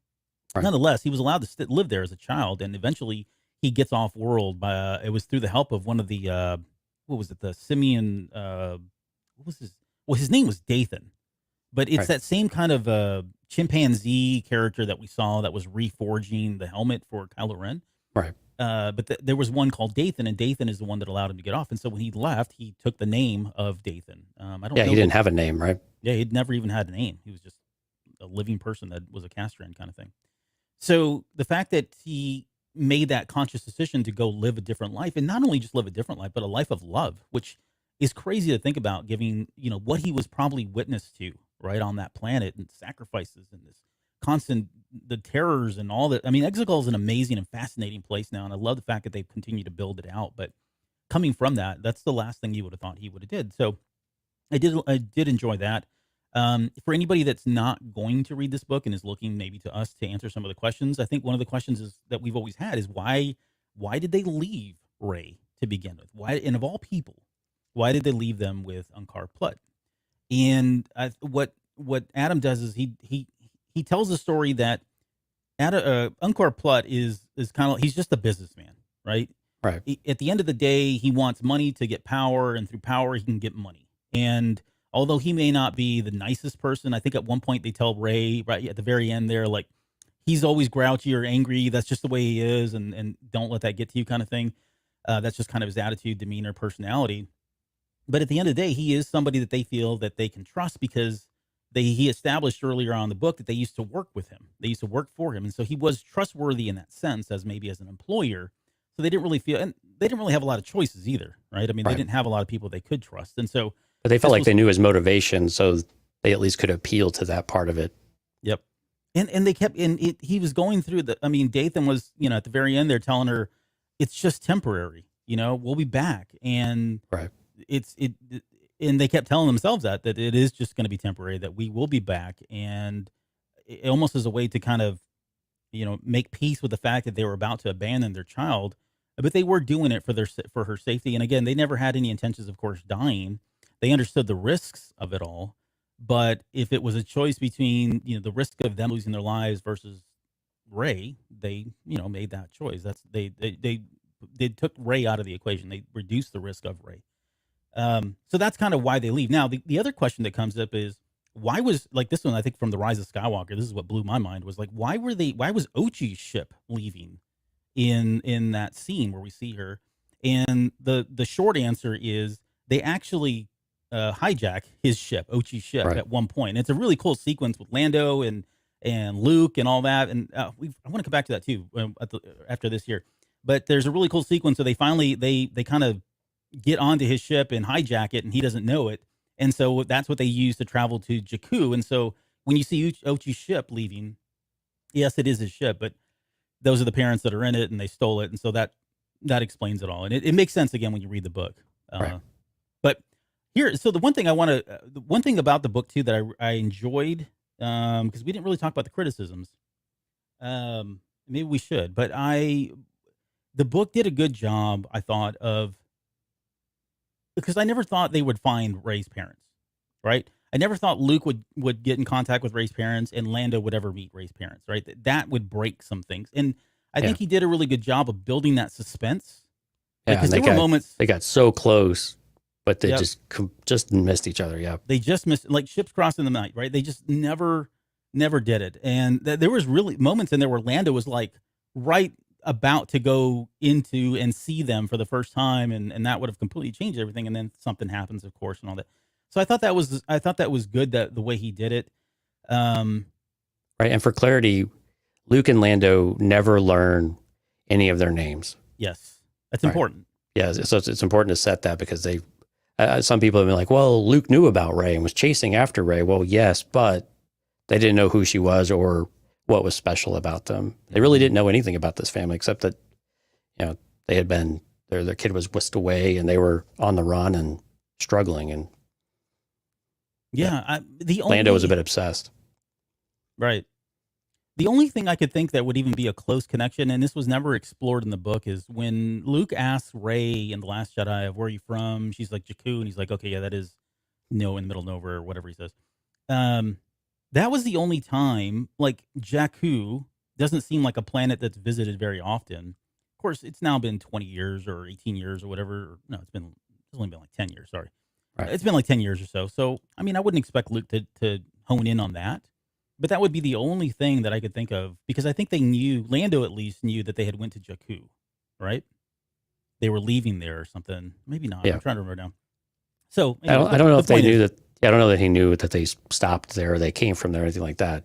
Right. Nonetheless, he was allowed to live there as a child, and eventually he gets off world. It was through the help of one of the, what was it, the Simeon, what was his? Well, his name was Dathan. But it's that same kind of chimpanzee character that we saw that was reforging the helmet for Kylo Ren. Right. But there was one called Dathan, and Dathan is the one that allowed him to get off. And so when he left, he took the name of Dathan. I don't know. He didn't have a name, right? Yeah, he'd never even had a name. He was just a living person that was a Castran kind of thing. So the fact that he made that conscious decision to go live a different life, and not only just live a different life, but a life of love, which is crazy to think about, given, what he was probably witness to right on that planet, and sacrifices and this constant, the terrors and all that. I mean, Exegol is an amazing and fascinating place now, and I love the fact that they've continued to build it out. But coming from that, that's the last thing you would have thought he would have did. So I did enjoy that. For anybody that's not going to read this book and is looking maybe to us to answer some of the questions, I think one of the questions is that we've always had is why did they leave Rey to begin with? Why, and of all people, why did they leave them with Unkar Plutt? And what Adam does is he tells the story that Unkar Plutt is kind of, he's just a businessman, right? Right. At the end of the day, he wants money to get power, and through power, he can get money. And although he may not be the nicest person, I think at one point they tell Rey right at the very end there, like, he's always grouchy or angry. That's just the way he is, and don't let that get to you, kind of thing. That's just kind of his attitude, demeanor, personality. But at the end of the day, he is somebody that they feel that they can trust, because he established earlier on in the book that they used to work with him. They used to work for him. And so he was trustworthy in that sense, as maybe as an employer. So they didn't really feel, and they didn't really have a lot of choices either, right? I mean, they didn't have a lot of people they could trust. And so, but they felt like they knew his motivation, so they at least could appeal to that part of it. Yep. And they kept he was going through the. I mean, Dathan was at the very end. They're telling her it's just temporary. We'll be back, and Right. it's it. And they kept telling themselves that it is just going to be temporary. That we will be back, and it almost as a way to kind of make peace with the fact that they were about to abandon their child, but they were doing it for her safety. And again, they never had any intentions, of course, dying. They understood the risks of it all. But if it was a choice between the risk of them losing their lives versus Rey, they made that choice. They took Rey out of the equation. They reduced the risk of Rey. So that's kind of why they leave. Now, the other question that comes up is why was like this one? I think from the Rise of Skywalker, this is what blew my mind was like why was Ochi's ship leaving in that scene where we see her? And the short answer is they actually hijack his ship, Ochi's ship, Right. at one point. And it's a really cool sequence with Lando and Luke and all that. And I want to come back to that too after this year. But there's a really cool sequence. So they finally they kind of get onto his ship and hijack it, and he doesn't know it. And so that's what they use to travel to Jakku. And so when you see Ochi's ship leaving, yes, it is his ship, but those are the parents that are in it, and they stole it. And so that explains it all. And it makes sense again when you read the book. Right. But here, so the one thing about the book too that I enjoyed, because we didn't really talk about the criticisms. Maybe we should, but the book did a good job, I thought, because I never thought they would find Rey's parents, right? I never thought Luke would get in contact with Rey's parents and Lando would ever meet Rey's parents, right? That would break some things. And I think he did a really good job of building that suspense. Yeah, Because there were moments they got so close, but they Yep. just missed each other. Yeah. they just missed, like ships crossing the night, right? They just never did it. And there was really moments in there where Lando was like right about to go into and see them for the first time, and that would have completely changed everything. And then something happens, of course, and all that. So I thought that was good, that the way he did it. Right. And for clarity, Luke and Lando never learn any of their names. Yes, that's Right. important. Yeah. So it's important to set that because some people have been like, well, Luke knew about Rey and was chasing after Rey. Well, yes, but they didn't know who she was or what was special about them. They really didn't know anything about this family except that, they had been, their kid was whisked away and they were on the run and struggling. And Lando was a bit obsessed. Right. The only thing I could think that would even be a close connection, and this was never explored in the book, is when Luke asks Rey in The Last Jedi of where are you from? She's like, Jakku, and he's like, okay, yeah, that is in the middle of nowhere, or whatever he says. That was the only time, like, Jakku doesn't seem like a planet that's visited very often. Of course, it's now been 20 years or 18 years or whatever. No, it's only been like 10 years, sorry. Right. It's been like 10 years or so. So, I mean, I wouldn't expect Luke to hone in on that. But that would be the only thing that I could think of, because I think Lando at least knew that they had went to Jakku, right? They were leaving there or something. Maybe not. Yeah. I'm trying to remember now. So I don't know if they knew that. I don't know that he knew that they stopped there or they came from there or anything like that.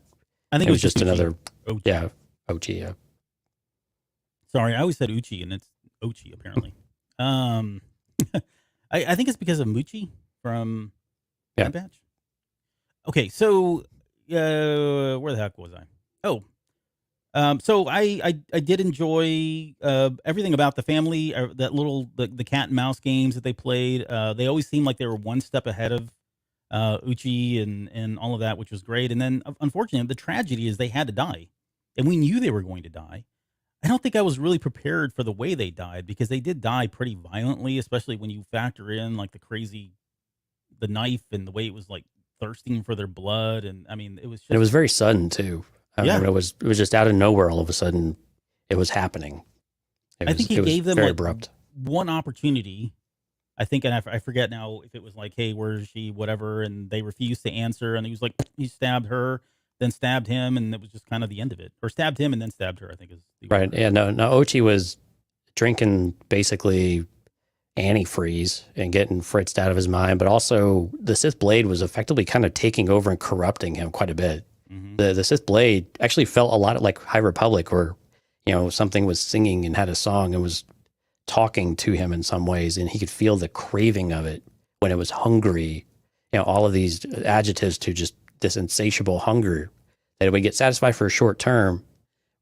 I think It was just Uchi. another, Ochi. yeah, Ochi, yeah. Sorry, I always said Uchi, and it's Ochi apparently. I think it's because of Muchi from Bad Batch. Okay, so where the heck was I? Oh, so I did enjoy everything about the family. That little the cat and mouse games that they played. They always seemed like they were one step ahead of Uchi and all of that, which was great. And then unfortunately, the tragedy is they had to die, and we knew they were going to die. I don't think I was really prepared for the way they died, because they did die pretty violently, especially when you factor in like the knife and the way it was like thirsting for their blood. And I mean, it was just, And it was very sudden too. I mean, it was just out of nowhere. All of a sudden it was happening. I think he gave them very like abrupt. one opportunity. I think, and I forget now if it was like, hey, where is she? Whatever. And they refused to answer. And he was like, he stabbed her, then stabbed him. And it was just kind of the end of it. Or stabbed him and then stabbed her, I think is the Right. order. Yeah. No, Ochi was drinking basically antifreeze and getting fritzed out of his mind, but also the Sith Blade was effectively kind of taking over and corrupting him quite a bit. Mm-hmm. The Sith Blade actually felt a lot like High Republic, where, something was singing and had a song and was talking to him in some ways, and he could feel the craving of it when it was hungry. All of these adjectives to just this insatiable hunger that it would get satisfied for a short term,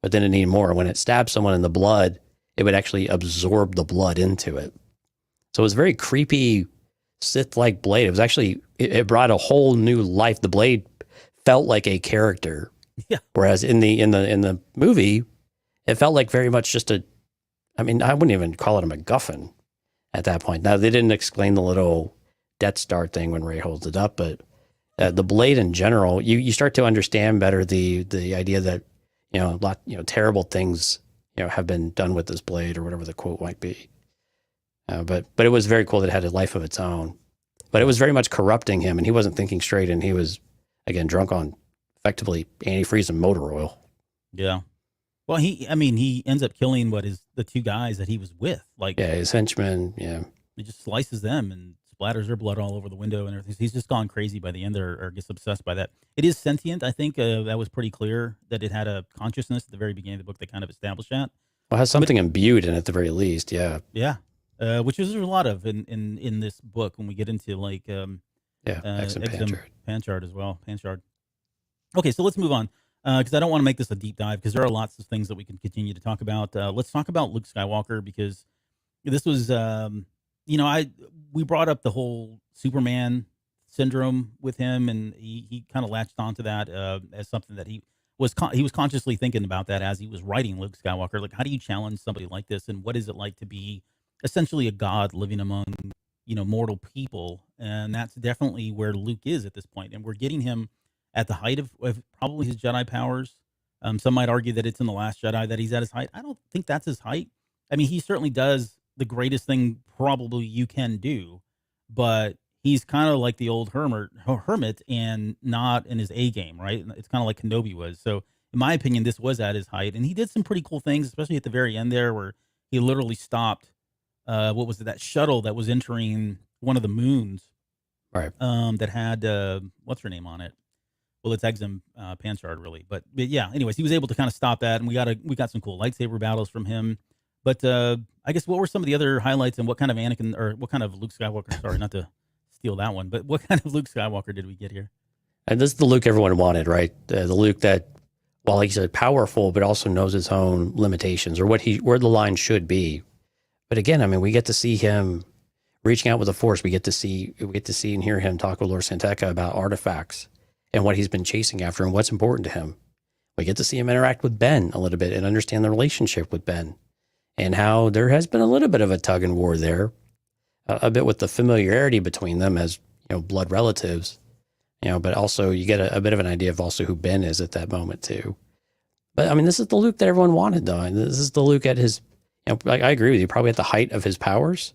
but then it needed more. When it stabbed someone in the blood, it would actually absorb the blood into it. So it was a very creepy Sith-like blade. It was actually, it brought a whole new life. The blade felt like a character. Yeah. Whereas in the movie, it felt like very much just I wouldn't even call it a MacGuffin at that point. Now, they didn't explain the little Death Star thing when Rey holds it up, but the blade in general, you start to understand better the idea that, terrible things, have been done with this blade or whatever the quote might be. But it was very cool that it had a life of its own. But it was very much corrupting him, and he wasn't thinking straight, and he was, again, drunk on effectively antifreeze and motor oil. Yeah. Well, he ends up killing the two guys that he was with. His henchmen, yeah. He just slices them and splatters their blood all over the window and everything. He's just gone crazy by the end there, or gets obsessed by that. It is sentient. I think that was pretty clear that it had a consciousness at the very beginning of the book. They kind of established that. Well, it has something imbued in it at the very least, yeah. Yeah. Which is a lot of in this book when we get into Exegol Panchard as well. Panchard. Okay, so let's move on because I don't want to make this a deep dive because there are lots of things that we can continue to talk about. Let's talk about Luke Skywalker because this was, we brought up the whole Superman syndrome with him, and he kind of latched onto that as something that he was consciously thinking about that as he was writing Luke Skywalker. Like, how do you challenge somebody like this, and what is it like to be essentially a god living among mortal people? And that's definitely where Luke is at this point, and we're getting him at the height of probably his Jedi powers. Some might argue that it's in The Last Jedi that he's at his height. I don't think that's his height. I mean, he certainly does the greatest thing probably you can do, but he's kind of like the old hermit and not in his A game, right? It's kind of like Kenobi was. So in my opinion, this was at his height, and he did some pretty cool things, especially at the very end there where he literally stopped that shuttle that was entering one of the moons, right? That had what's her name on it? Well, it's Exegol Panchard, really. But yeah, anyways, he was able to kind of stop that, and we got some cool lightsaber battles from him. But I guess what were some of the other highlights, and what kind of Anakin, or what kind of Luke Skywalker? Sorry, not to steal that one, but what kind of Luke Skywalker did we get here? And this is the Luke everyone wanted, right? The Luke that, while he's powerful, but also knows his own limitations or where the line should be. But again, I mean, we get to see him reaching out with the Force. We get to see and hear him talk with Lord Santeca about artifacts and what he's been chasing after and what's important to him. We get to see him interact with Ben a little bit and understand the relationship with Ben and how there has been a little bit of a tug and war there, a bit with the familiarity between them as, blood relatives, but also you get a bit of an idea of also who Ben is at that moment too. But I mean, this is the Luke that everyone wanted though. And this is the Luke at his, I agree with you, probably at the height of his powers,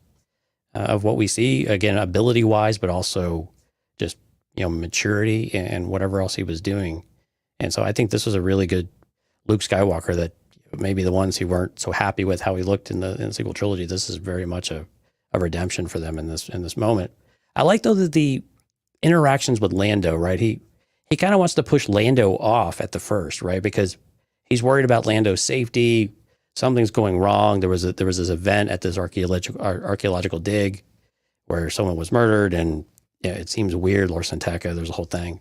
of what we see, again, ability wise, but also just, maturity and whatever else he was doing. And so I think this was a really good Luke Skywalker that maybe the ones who weren't so happy with how he looked in the sequel trilogy, this is very much a redemption for them in this moment. I like though that the interactions with Lando, right? He kind of wants to push Lando off at the first, right? Because he's worried about Lando's safety. Something's going wrong. There was this event at this archaeological dig where someone was murdered, and it seems weird. Lord Santeca, there's a whole thing.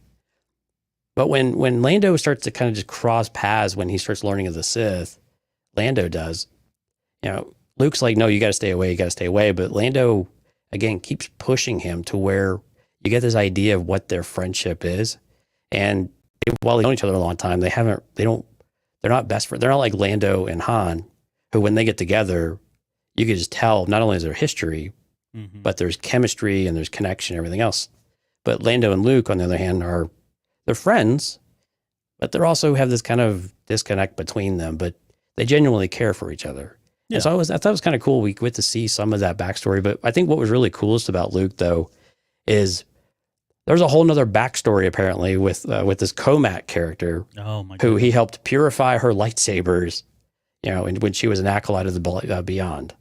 But when Lando starts to kind of just cross paths, when he starts learning of the Sith, Lando does. Luke's like, no, you got to stay away. But Lando again keeps pushing him to where you get this idea of what their friendship is. And while they've known each other a long time, they're not best friends. They're not like Lando and Han, who when they get together, you can just tell not only is there history, but there's chemistry and there's connection and everything else. But Lando and Luke, on the other hand, they're friends, but they also have this kind of disconnect between them, but they genuinely care for each other. Yeah. And so I thought it was kind of cool. We get to see some of that backstory, but I think what was really coolest about Luke though, is there's a whole nother backstory apparently with this Comat character, who he helped purify her lightsabers, and when she was an acolyte of the Beyond.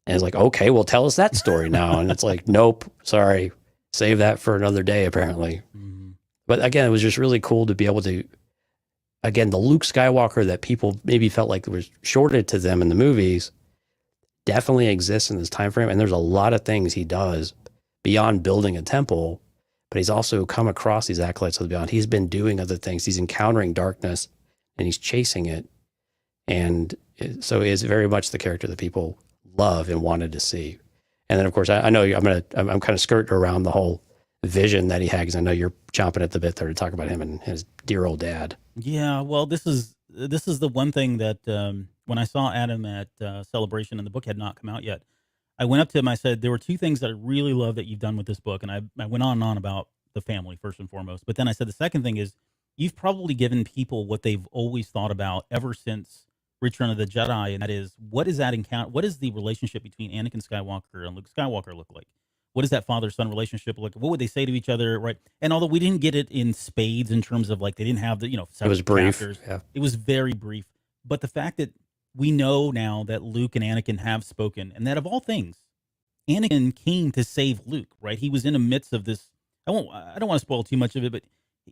And it's like, okay, well, tell us that story now. And it's like, nope, sorry, save that for another day, apparently. Mm-hmm. But again, it was just really cool to be able to, again, the Luke Skywalker that people maybe felt like was shorted to them in the movies definitely exists in this time frame. And there's a lot of things he does beyond building a temple, but he's also come across these acolytes of the beyond. He's been doing other things. He's encountering darkness and he's chasing it. And so he is very much the character that people love and wanted to see. And then, of course, I know I'm kind of skirting around the whole vision that he had, because I know you're chomping at the bit there to talk about him and his dear old dad. Yeah, well, this is the one thing that when I saw Adam at Celebration and the book had not come out yet, I went up to him. I said, there were two things that I really love that you've done with this book. And I went on and on about the family first and foremost. But then I said, the second thing is you've probably given people what they've always thought about ever since Return of the Jedi. And that is, what is that encounter? What is the relationship between Anakin Skywalker and Luke Skywalker look like? What does that father-son relationship look like? What would they say to each other? Right. And although we didn't get it in spades in terms of like, they didn't have the, It was brief. chapters, Yeah. it was very brief. But the fact that we know now that Luke and Anakin have spoken, and that of all things, Anakin came to save Luke, right? He was in the midst of this. I don't want to spoil too much of it, but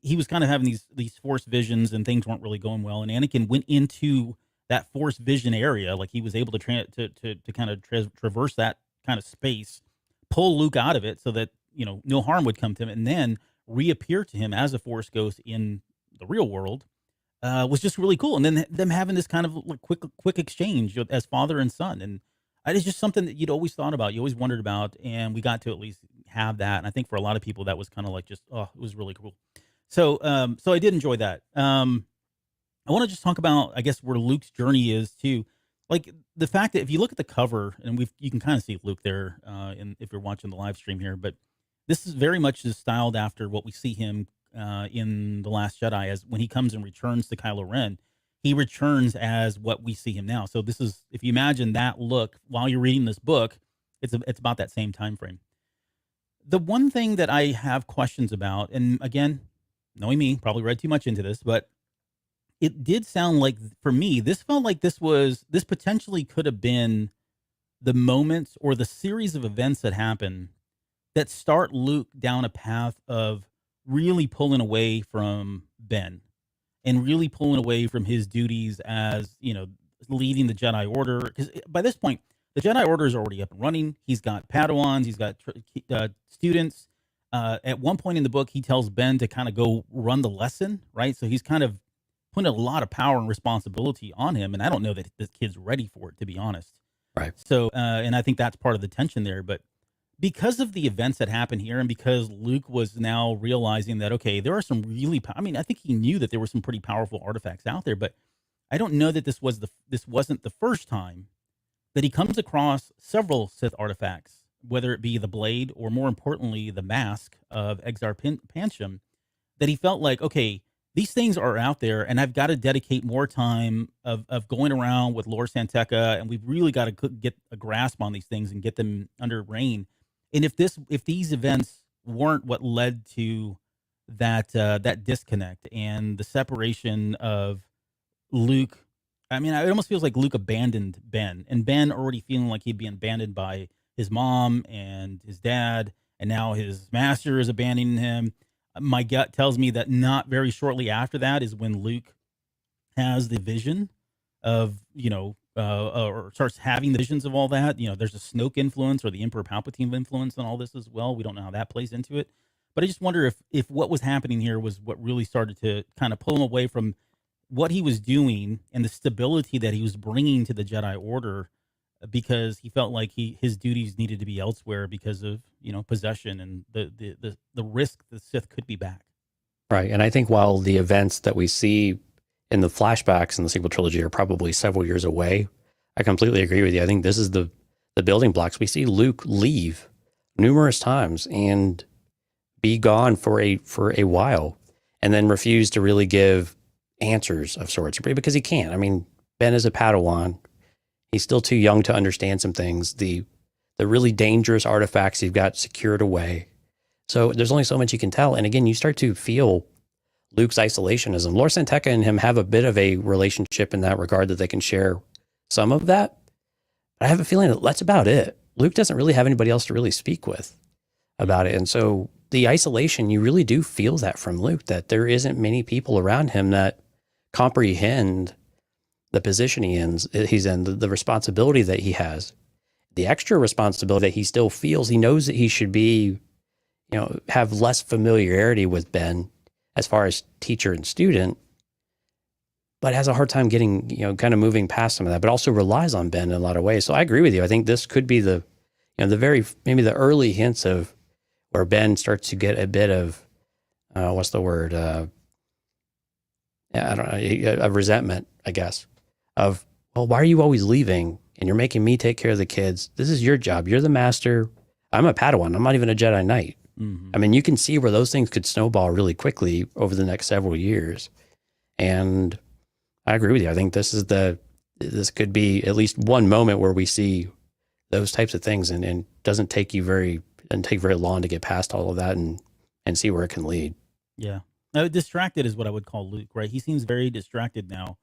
he was kind of having these force visions and things weren't really going well. And Anakin went into that force vision area, like he was able to kind of traverse that kind of space, pull Luke out of it so that, no harm would come to him, and then reappear to him as a force ghost in the real world. Was just really cool. And then them having this kind of like quick exchange as father and son. And it's just something that you'd always thought about, you always wondered about, and we got to at least have that. And I think for a lot of people that was kind of like just, it was really cool. So I did enjoy that. I want to just talk about, I guess, where Luke's journey is too. Like the fact that if you look at the cover, and you can kind of see Luke there, if you're watching the live stream here, but this is very much just styled after what we see him in The Last Jedi, as when he comes and returns to Kylo Ren, he returns as what we see him now. So this is, if you imagine that look while you're reading this book, it's about that same time frame. The one thing that I have questions about, and again, knowing me, probably read too much into this, but it did sound like, for me, this felt like this potentially could have been the moments or the series of events that happen that start Luke down a path of really pulling away from Ben and really pulling away from his duties as, leading the Jedi Order. Because by this point, the Jedi Order is already up and running. He's got Padawans, he's got students. At one point in the book, he tells Ben to kind of go run the lesson, right? So he's kind of putting a lot of power and responsibility on him. And I don't know that this kid's ready for it, to be honest. Right. So, and I think that's part of the tension there. But because of the events that happened here, and because Luke was now realizing that, okay, there are some really, I think he knew that there were some pretty powerful artifacts out there, but I don't know that this wasn't the first time that he comes across several Sith artifacts, whether it be the blade or, more importantly, the mask of Exar Pancham, that he felt like, okay, these things are out there, and I've got to dedicate more time of going around with Lord Santeca, and we've really got to get a grasp on these things and get them under rein. And if these events weren't what led to that disconnect and the separation of Luke, it almost feels like Luke abandoned Ben, and Ben already feeling like he'd been abandoned by his mom and his dad, and now his master is abandoning him. My gut tells me that not very shortly after that is when Luke has the vision of, or starts having the visions of all that. There's a Snoke influence or the Emperor Palpatine influence on all this as well. We don't know how that plays into it. But I just wonder if what was happening here was what really started to kind of pull him away from what he was doing and the stability that he was bringing to the Jedi Order, because he felt like his duties needed to be elsewhere because of, possession and the risk the Sith could be back. Right. And I think while the events that we see in the flashbacks in the sequel trilogy are probably several years away, I completely agree with you. I think this is the building blocks. We see Luke leave numerous times and be gone for a while, and then refuse to really give answers of sorts, because he can't. Ben is a Padawan. He's still too young to understand some things. The really dangerous artifacts you've got secured away. So there's only so much you can tell. And again, you start to feel Luke's isolationism. Lord Santeca and him have a bit of a relationship in that regard, that they can share some of that. But I have a feeling that that's about it. Luke doesn't really have anybody else to really speak with about it. And so the isolation, you really do feel that from Luke, that there isn't many people around him that comprehend the position he's in, the responsibility that he has, the extra responsibility that he still feels. He knows that he should be have less familiarity with Ben as far as teacher and student, but has a hard time getting, kind of moving past some of that, but also relies on Ben in a lot of ways. So I agree with you. I think this could be the maybe the early hints of where Ben starts to get a bit of, what's the word? I don't know, a resentment, I guess, of, well, why are you always leaving? And you're making me take care of the kids. This is your job. You're the master. I'm a Padawan. I'm not even a Jedi Knight. Mm-hmm. I mean, you can see where those things could snowball really quickly over the next several years. And I agree with you. I think this could be at least one moment where we see those types of things, and doesn't take very long to get past all of that and see where it can lead. Yeah. Now, distracted is what I would call Luke, right? He seems very distracted now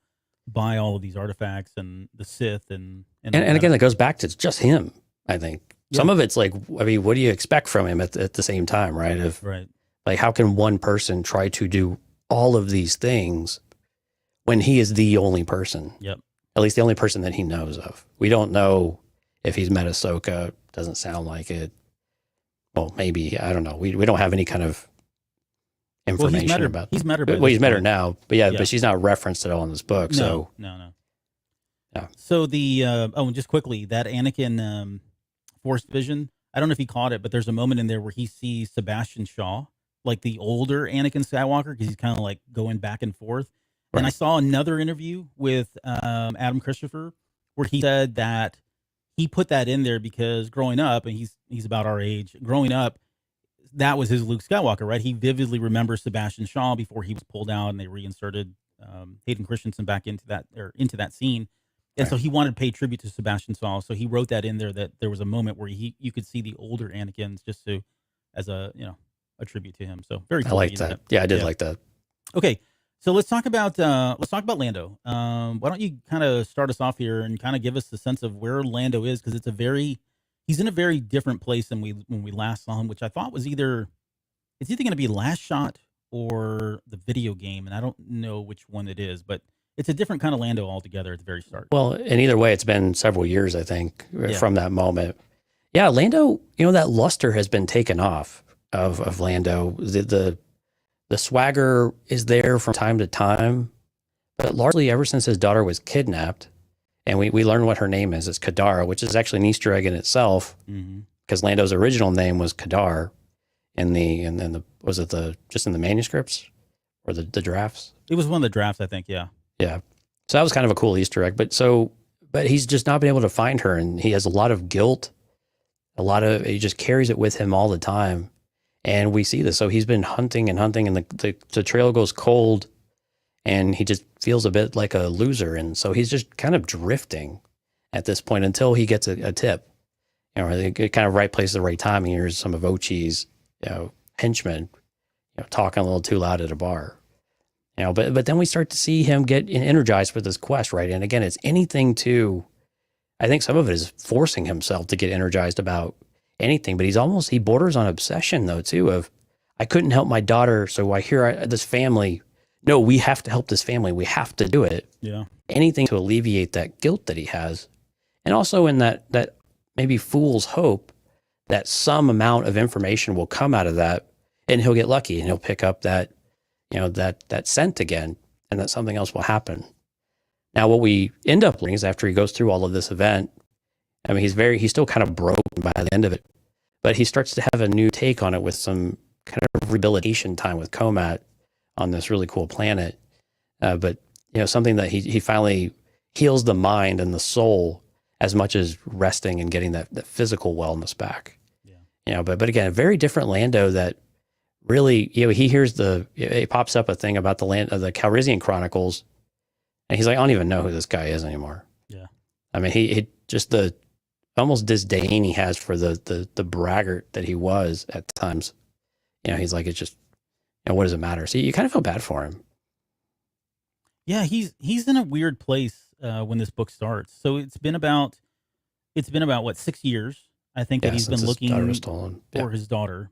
by all of these artifacts and the Sith and again, that goes back to just him, I think. Yeah. Some of it's like, I mean, what do you expect from him at the same time, right? Right. Like, how can one person try to do all of these things when he is the only person? Yep. At least the only person that he knows of. We don't know if he's met Ahsoka. Doesn't sound like it. Well, maybe, I don't know. We don't have any kind of information about. He's met her. Well, he's met her now, but but she's not referenced at all in this book. No. Yeah. So and just quickly, that Anakin Force vision, I don't know if he caught it, but there's a moment in there where he sees Sebastian Shaw, like the older Anakin Skywalker, because he's kind of like going back and forth. Right. And I saw another interview with Adam Christopher where he said that he put that in there because growing up, and he's about our age, growing up, that was his Luke Skywalker, right? He vividly remembers Sebastian Shaw before he was pulled out and they reinserted Hayden Christensen back into that scene. And so he wanted to pay tribute to Sebastian Shaw. So he wrote that in there, that there was a moment where you could see the older Anakins just as a tribute to him. So very cool. I like that. Yeah, I did like that. Okay. So let's talk about Lando. Why don't you kind of start us off here and kind of give us the sense of where Lando is, because he's in a very different place than when we last saw him, which I thought was either going to be Last Shot or the video game, and I don't know which one it is, but it's a different kind of Lando altogether at the very start. Well, and either way, it's been several years, I think, from that moment. Yeah, Lando, that luster has been taken off of Lando. The swagger is there from time to time, but largely ever since his daughter was kidnapped, and we learn what her name is. It's Kadara, which is actually an Easter egg in itself, because Lando's original name was Kadar in the just in the manuscripts or the drafts? It was one of the drafts, I think. Yeah. Yeah. So that was kind of a cool Easter egg, but he's just not been able to find her, and he has a lot of guilt. He just carries it with him all the time. And we see this. So he's been hunting and hunting, and the trail goes cold, and he just feels a bit like a loser. And so he's just kind of drifting at this point until he gets a tip, kind of right place at the right time. And here's some of Ochi's, henchmen, talking a little too loud at a bar, but then we start to see him get energized with this quest, right? And again, it's anything I think some of it is forcing himself to get energized about anything, but he borders on obsession though too, of, I couldn't help my daughter, so I hear this family, no, we have to help this family, we have to do it. Yeah. Anything to alleviate that guilt that he has. And also in that maybe fool's hope that some amount of information will come out of that, and he'll get lucky and he'll pick up that scent again, and that something else will happen. Now, what we end up learning is after he goes through all of this event, I mean, he's still kind of broken by the end of it, but he starts to have a new take on it with some kind of rehabilitation time with Comat on this really cool planet. But something that he finally heals the mind and the soul as much as resting and getting that physical wellness back. Yeah. But again, a very different Lando that really, he hears it pops up a thing about the Calrissian Chronicles, and he's like, I don't even know who this guy is anymore. Yeah. I mean, he just the almost disdain he has for the braggart that he was at times. He's like, it's just, what does it matter? So you kind of feel bad for him. Yeah, he's in a weird place when this book starts. So it's been about what, 6 years, I think, that he's been looking for his daughter.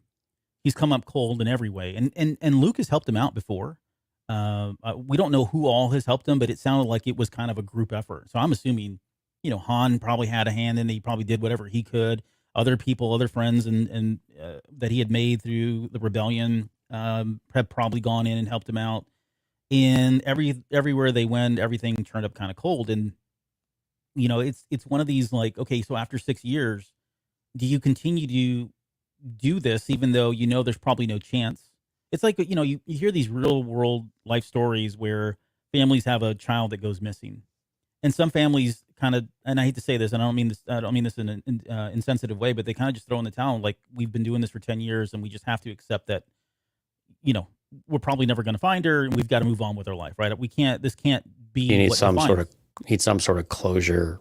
He's come up cold in every way, and Luke has helped him out before. We don't know who all has helped him, but it sounded like it was kind of a group effort. So I'm assuming, Han probably had a hand in it. He probably did whatever he could. other people, other friends, and that he had made through the rebellion have probably gone in and helped him out. And everywhere they went, everything turned up kind of cold. And it's one of these like, okay, so after 6 years, do you continue to do this even though there's probably no chance? It's like you hear these real world life stories where families have a child that goes missing, and some families kind of, and I hate to say this, and I don't mean this in an insensitive way, but they kind of just throw in the towel, like, we've been doing this for 10 years, and we just have to accept that, we're probably never going to find her, and we've got to move on with our life, right? This can't be. You need some sort of closure,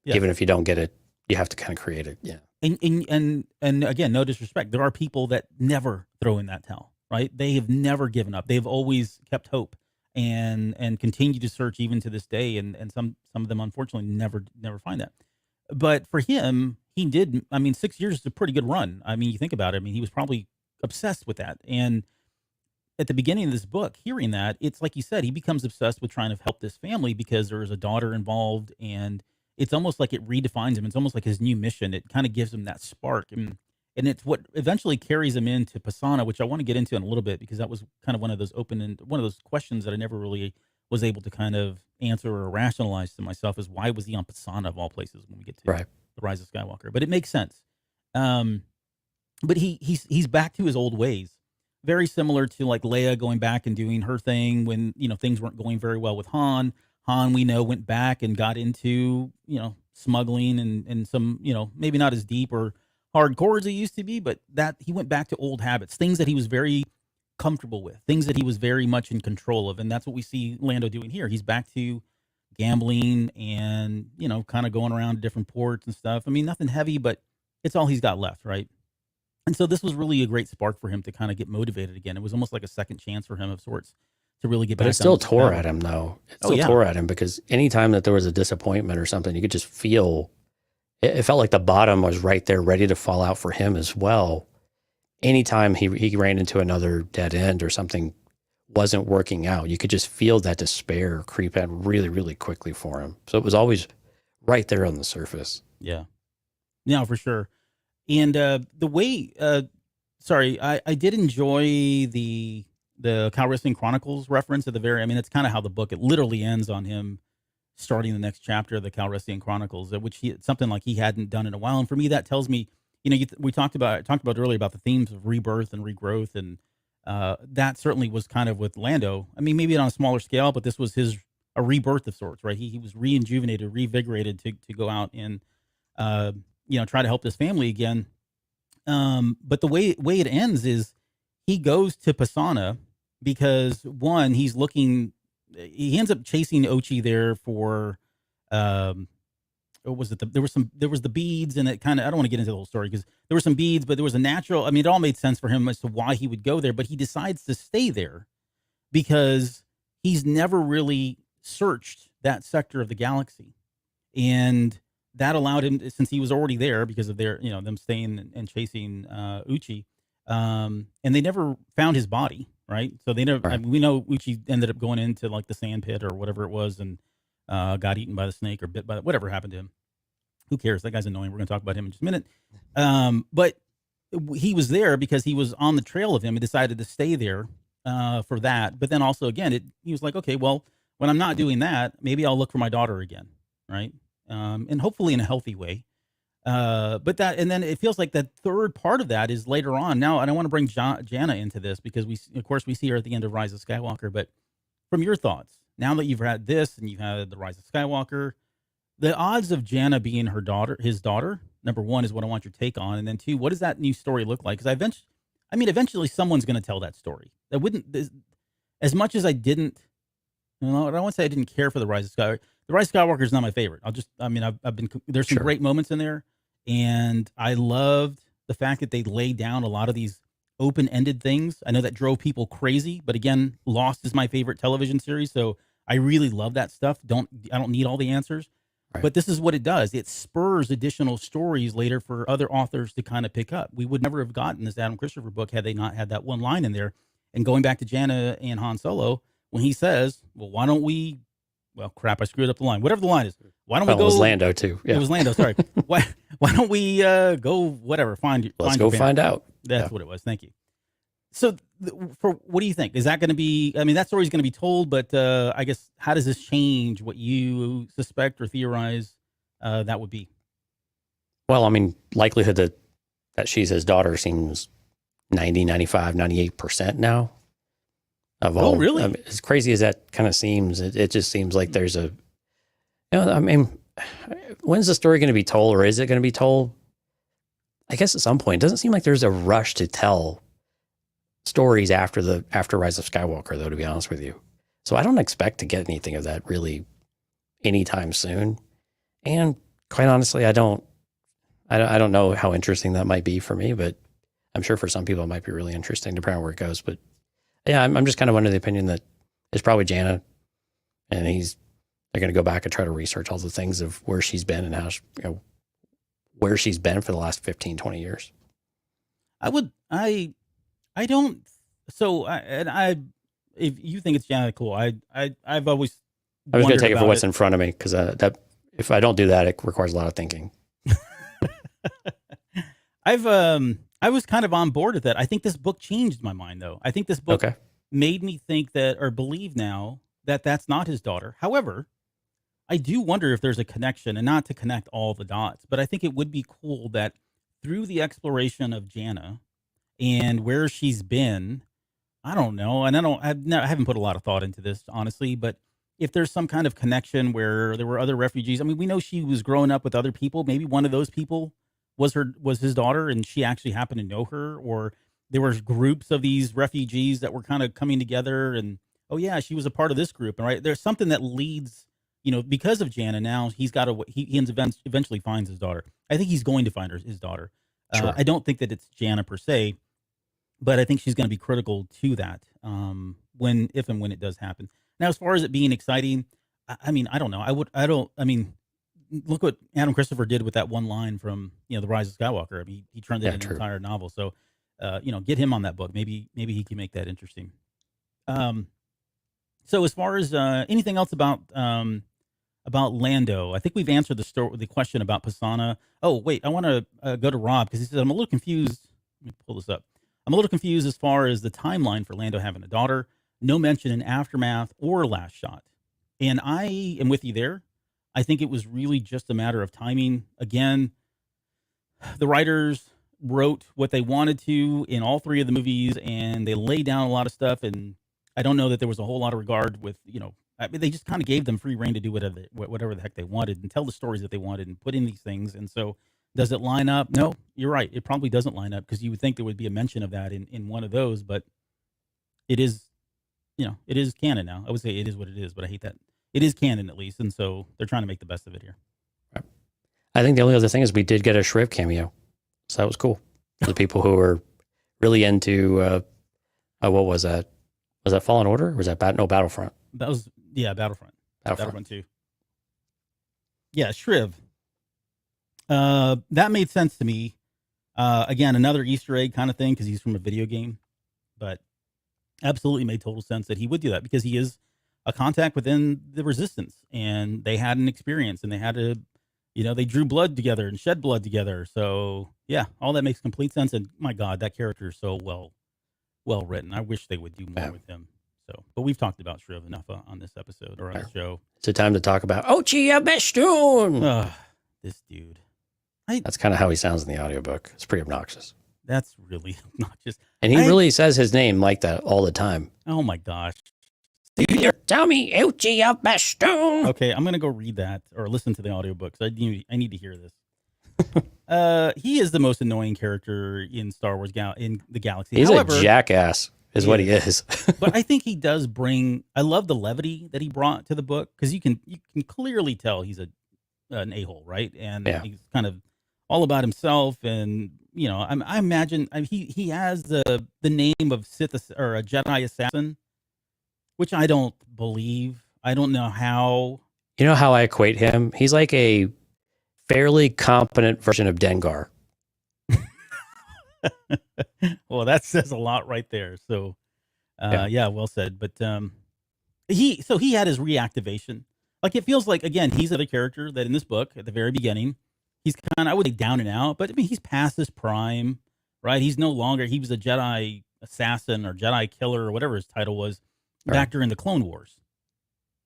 Yes. even if you don't get it. You have to kind of create it. Yeah. And again, no disrespect. There are people that never throw in that towel, right? They have never given up. They've always kept hope and continue to search even to this day. And some of them unfortunately never find that. But for him, he did. I mean, 6 years is a pretty good run. I mean, you think about it. I mean, he was probably obsessed with that. And at the beginning of this book, hearing that, it's like you said, he becomes obsessed with trying to help this family because there is a daughter involved, and it's almost like it redefines him. It's almost like his new mission. It kind of gives him that spark, and it's what eventually carries him into Pisana, which I want to get into in a little bit, because that was kind of one of those one of those questions that I never really was able to kind of answer or rationalize to myself, is why was he on Pisana of all places when we get to Right. the Rise of Skywalker? But it makes sense. But he's back to his old ways, very similar to like Leia going back and doing her thing when things weren't going very well with Han. Han, we know, went back and got into, smuggling and some, maybe not as deep or hardcore as it used to be, but that he went back to old habits, things that he was very comfortable with, things that he was very much in control of. And that's what we see Lando doing here. He's back to gambling and, kind of going around different ports and stuff. I mean, nothing heavy, but it's all he's got left, right? And so this was really a great spark for him to kind of get motivated again. It was almost like a second chance for him of sorts to really get back. But it still tore at him, though. It still tore at him, because anytime that there was a disappointment or something, you could just feel, it felt like the bottom was right there, ready to fall out for him as well. Anytime he ran into another dead end or something wasn't working out, you could just feel that despair creep in really, really quickly for him. So it was always right there on the surface. Yeah. Yeah, for sure. And the way, I did enjoy the Cal Wrestling Chronicles reference at the very, I mean, that's kind of how the book, it literally ends on him starting the next chapter of the Cal Wrestling Chronicles, which something like he hadn't done in a while. And for me, that tells me, we talked about earlier about the themes of rebirth and regrowth. And that certainly was kind of with Lando. I mean, maybe on a smaller scale, but this was a rebirth of sorts, right? He was rejuvenated, revigorated to go out and, try to help his family again. But the way it ends is he goes to Pisana because, one, he ends up chasing Ochi there for, what was it? There was the beads, and it kind of, I don't want to get into the whole story because there were some beads, but there was a natural, I mean, it all made sense for him as to why he would go there, but he decides to stay there because he's never really searched that sector of the galaxy. And that allowed him, since he was already there because of their, them staying and chasing Uchi, and they never found his body, right? So they never. Right. I mean, we know Uchi ended up going into like the sand pit or whatever it was, and got eaten by the snake or bit by whatever happened to him. Who cares? That guy's annoying. We're going to talk about him in just a minute. But he was there because he was on the trail of him and decided to stay there for that. But then also, again, he was like, okay, well, when I'm not doing that, maybe I'll look for my daughter again, right? And hopefully in a healthy way. But and then it feels like the third part of that is later on. Now, I don't want to bring Jana into this because we see her at the end of Rise of Skywalker, but from your thoughts, now that you've had this and you've had the Rise of Skywalker, the odds of Jana being his daughter, number one, is what I want your take on. And then two, what does that new story look like? Because eventually someone's going to tell that story. That wouldn't, as much as I didn't, I don't want to say I didn't care for the Rise of Skywalker. The Rise of Skywalker is not my favorite. I've been, there's some great moments in there, and I loved the fact that they laid down a lot of these open-ended things. I know that drove people crazy, but again, Lost is my favorite television series, so I really love that stuff. I don't need all the answers, right. But this is what it does. It spurs additional stories later for other authors to kind of pick up. We would never have gotten this Adam Christopher book had they not had that one line in there. And going back to Jana and Han Solo, when he says, well, why don't we, well, crap, I screwed up the line. Whatever the line is. Why don't we go? It was Lando too. Yeah. It was Lando, sorry. Why why don't we go whatever Let's go find out. That's what it was. Thank you. So, for what do you think? Is that going to be? I mean, that story's going to be told, but I guess how does this change what you suspect or theorize that would be? Well, I mean, likelihood that she's his daughter seems 90, 95, 98% now. Of all, really? I mean, as crazy as that kind of seems, it just seems like there's a, I mean, when's the story going to be told, or is it going to be told? I guess at some point. It doesn't seem like there's a rush to tell stories after Rise of Skywalker, though, to be honest with you. So I don't expect to get anything of that really anytime soon. And quite honestly, I don't know how interesting that might be for me, but I'm sure for some people it might be really interesting, depending on where it goes. But yeah, I'm just kind of under the opinion that it's probably Jana, and they're going to go back and try to research all the things of where she's been and how where she's been for the last 15, 20 years. If you think it's Jana, cool. I've always. I was going to take it for what's in front of me, because that if I don't do that, it requires a lot of thinking. I was kind of on board with that. I think this book changed my mind, though. I think this book made me think that, or believe now, that that's not his daughter. However, I do wonder if there's a connection, and not to connect all the dots, but I think it would be cool that through the exploration of Jana and where she's been, I don't know, and I haven't put a lot of thought into this, honestly, but if there's some kind of connection where there were other refugees, I mean, we know she was growing up with other people. Maybe one of those people was his daughter, and she actually happened to know her, or there were groups of these refugees that were kind of coming together, and oh yeah, she was a part of this group, and right there's something that leads, because of Jana. Now he eventually finds his daughter. I think he's going to find his daughter. Sure. I don't think that it's Jana per se, but I think she's going to be critical to that if and when it does happen. Now, as far as it being exciting, I mean, I don't know. Look what Adam Christopher did with that one line from The Rise of Skywalker. I mean, he turned it into an entire novel. So, get him on that book. Maybe he can make that interesting. So as far as anything else about Lando, I think we've answered the question about Pisana. Oh wait, I want to go to Rob, because he says I'm a little confused. Let me pull this up. I'm a little confused as far as the timeline for Lando having a daughter. No mention in Aftermath or Last Shot, and I am with you there. I think it was really just a matter of timing. Again, the writers wrote what they wanted to in all three of the movies, and they laid down a lot of stuff. And I don't know that there was a whole lot of regard with, I mean, they just kind of gave them free reign to do whatever the heck they wanted and tell the stories that they wanted and put in these things. And so, does it line up? No, you're right. It probably doesn't line up, because you would think there would be a mention of that in one of those, but it is, it is canon now. I would say it is what it is, but I hate that. It is canon, at least, and so they're trying to make the best of it here. I think the only other thing is we did get a Shriv cameo, so that was cool. For the people who were really into, what was that? Was that Fallen Order, or was that Battlefront? That was, Battlefront 2. Yeah, Shriv. That made sense to me. Again, another Easter egg kind of thing, because he's from a video game, but absolutely made total sense that he would do that, because he is a contact within the Resistance, and they had an experience, and they had to, they drew blood together and shed blood together. So yeah, all that makes complete sense. And my God, that character is so well written. I wish they would do more with him. So, but we've talked about Shriv enough on this episode or on the show. It's a time to talk about Ochia Bestun. This dude. That's kind of how he sounds in the audiobook. It's pretty obnoxious. That's really obnoxious. And he really says his name like that all the time. Oh my gosh. Tell me, Ochia Bestun. Okay, I'm going to go read that or listen to the audiobook, because I need to hear this. He is the most annoying character in Star Wars in the galaxy. He's a jackass, is what he is. But I think he does bring. I love the levity that he brought to the book, because you can clearly tell he's an a-hole, right? And he's kind of all about himself, and I imagine he has the name of Sith or a Jedi assassin, which I don't believe. I don't know how. You know how I equate him? He's like a fairly competent version of Dengar. Well, that says a lot right there. So, well said. But he had his reactivation. Like, it feels like, again, he's the character that in this book at the very beginning, he's kind of, I wouldn't say down and out, but I mean, he's past his prime, right? He's no longer, he was a Jedi assassin or Jedi killer or whatever his title was back during the Clone Wars,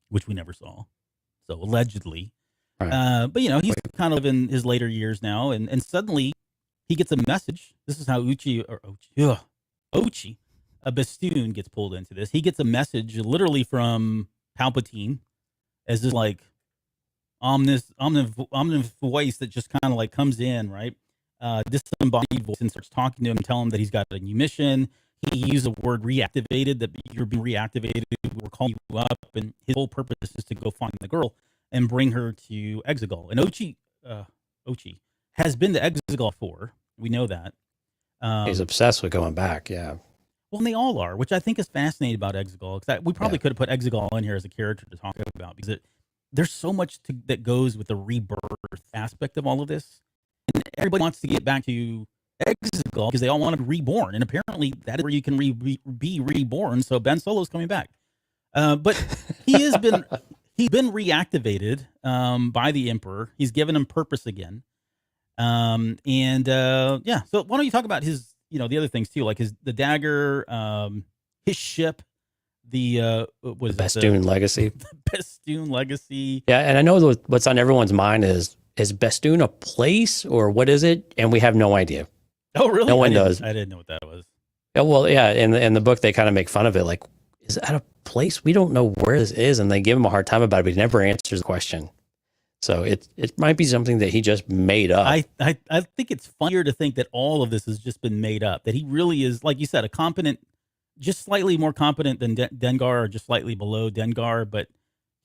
which we never saw. So allegedly. Right. But, you know, he's kind of in his later years now, and suddenly he gets a message. This is how Ochi, a Bestoon, gets pulled into this. He gets a message literally from Palpatine as this like omnis voice that just kind of like comes in, right? Disembodied voice, and starts talking to him, telling him that he's got a new mission. He used the word reactivated, that you're being reactivated. We're calling you up, and his whole purpose is to go find the girl and bring her to Exegol. And Ochi has been to Exegol before. We know that. He's obsessed with going back, yeah. Well, and they all are, which I think is fascinating about Exegol. Because we probably could have put Exegol in here as a character to talk about, because there's so much that goes with the rebirth aspect of all of this. And everybody wants to get back to Exegol because they all want to be reborn. And apparently that is where you can be reborn. So Ben Solo's coming back. But he's been reactivated by the Emperor. He's given him purpose again. So why don't you talk about his, you know, the other things too, like the dagger, his ship, the Bestoon Legacy. The Bestoon Legacy. Yeah, and I know what's on everyone's mind is Bestoon a place or what is it? And we have no idea. Oh, really? No one does. I didn't know what that was. Yeah, well, yeah, in the book they kind of make fun of it, like, is that a place? We don't know where this is, and they give him a hard time about it, but he never answers the question. So it might be something that he just made up. I think it's funnier to think that all of this has just been made up, that he really is, like you said, a competent, just slightly more competent than Dengar, or just slightly below Dengar, but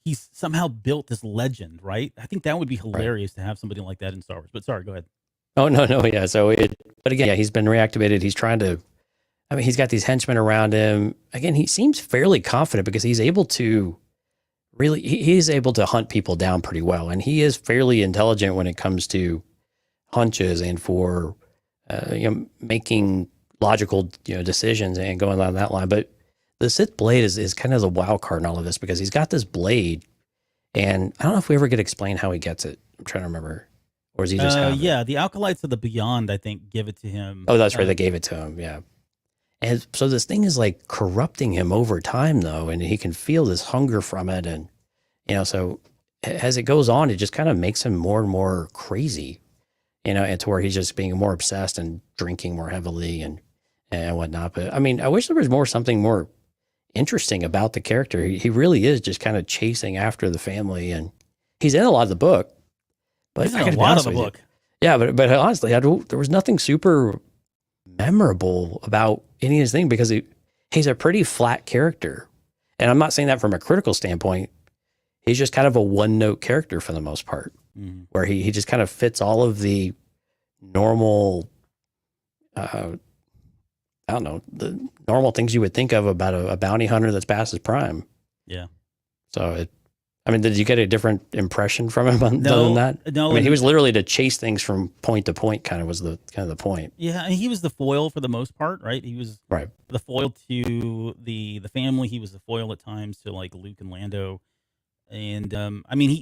he's somehow built this legend, right? I think that would be hilarious to have somebody like that in Star Wars. But sorry, go ahead. Oh, no, yeah. But again, yeah, he's been reactivated. He's trying to, I mean, he's got these henchmen around him. Again, he seems fairly confident because he's able to really, he's able to hunt people down pretty well. And he is fairly intelligent when it comes to hunches and for, making logical, decisions and going along that line. But the Sith Blade is kind of the wild card in all of this because he's got this blade, and I don't know if we ever get explained how he gets it. I'm trying to remember. Or is he just the Acolytes of the Beyond, I think, give it to him. Oh, that's right. They gave it to him, yeah. And so this thing is like corrupting him over time, though, and he can feel this hunger from it. And, so as it goes on, it just kind of makes him more and more crazy, and to where he's just being more obsessed and drinking more heavily and whatnot. But I mean, I wish there was something more interesting about the character. He really is just kind of chasing after the family, and he's in a lot of the book. But he's in a lot of the book. Yeah, but honestly, there was nothing super memorable about any of his thing because he's a pretty flat character. And I'm not saying that from a critical standpoint. He's just kind of a one-note character for the most part, where he just kind of fits all of the normal, the normal things you would think of about a bounty hunter that's past his prime. Yeah. So did you get a different impression from him other than that? No. I mean, he was literally to chase things from point to point. Kind of was the point. Yeah, and he was the foil for the most part, right? He was the foil to the family. He was the foil at times to like Luke and Lando, and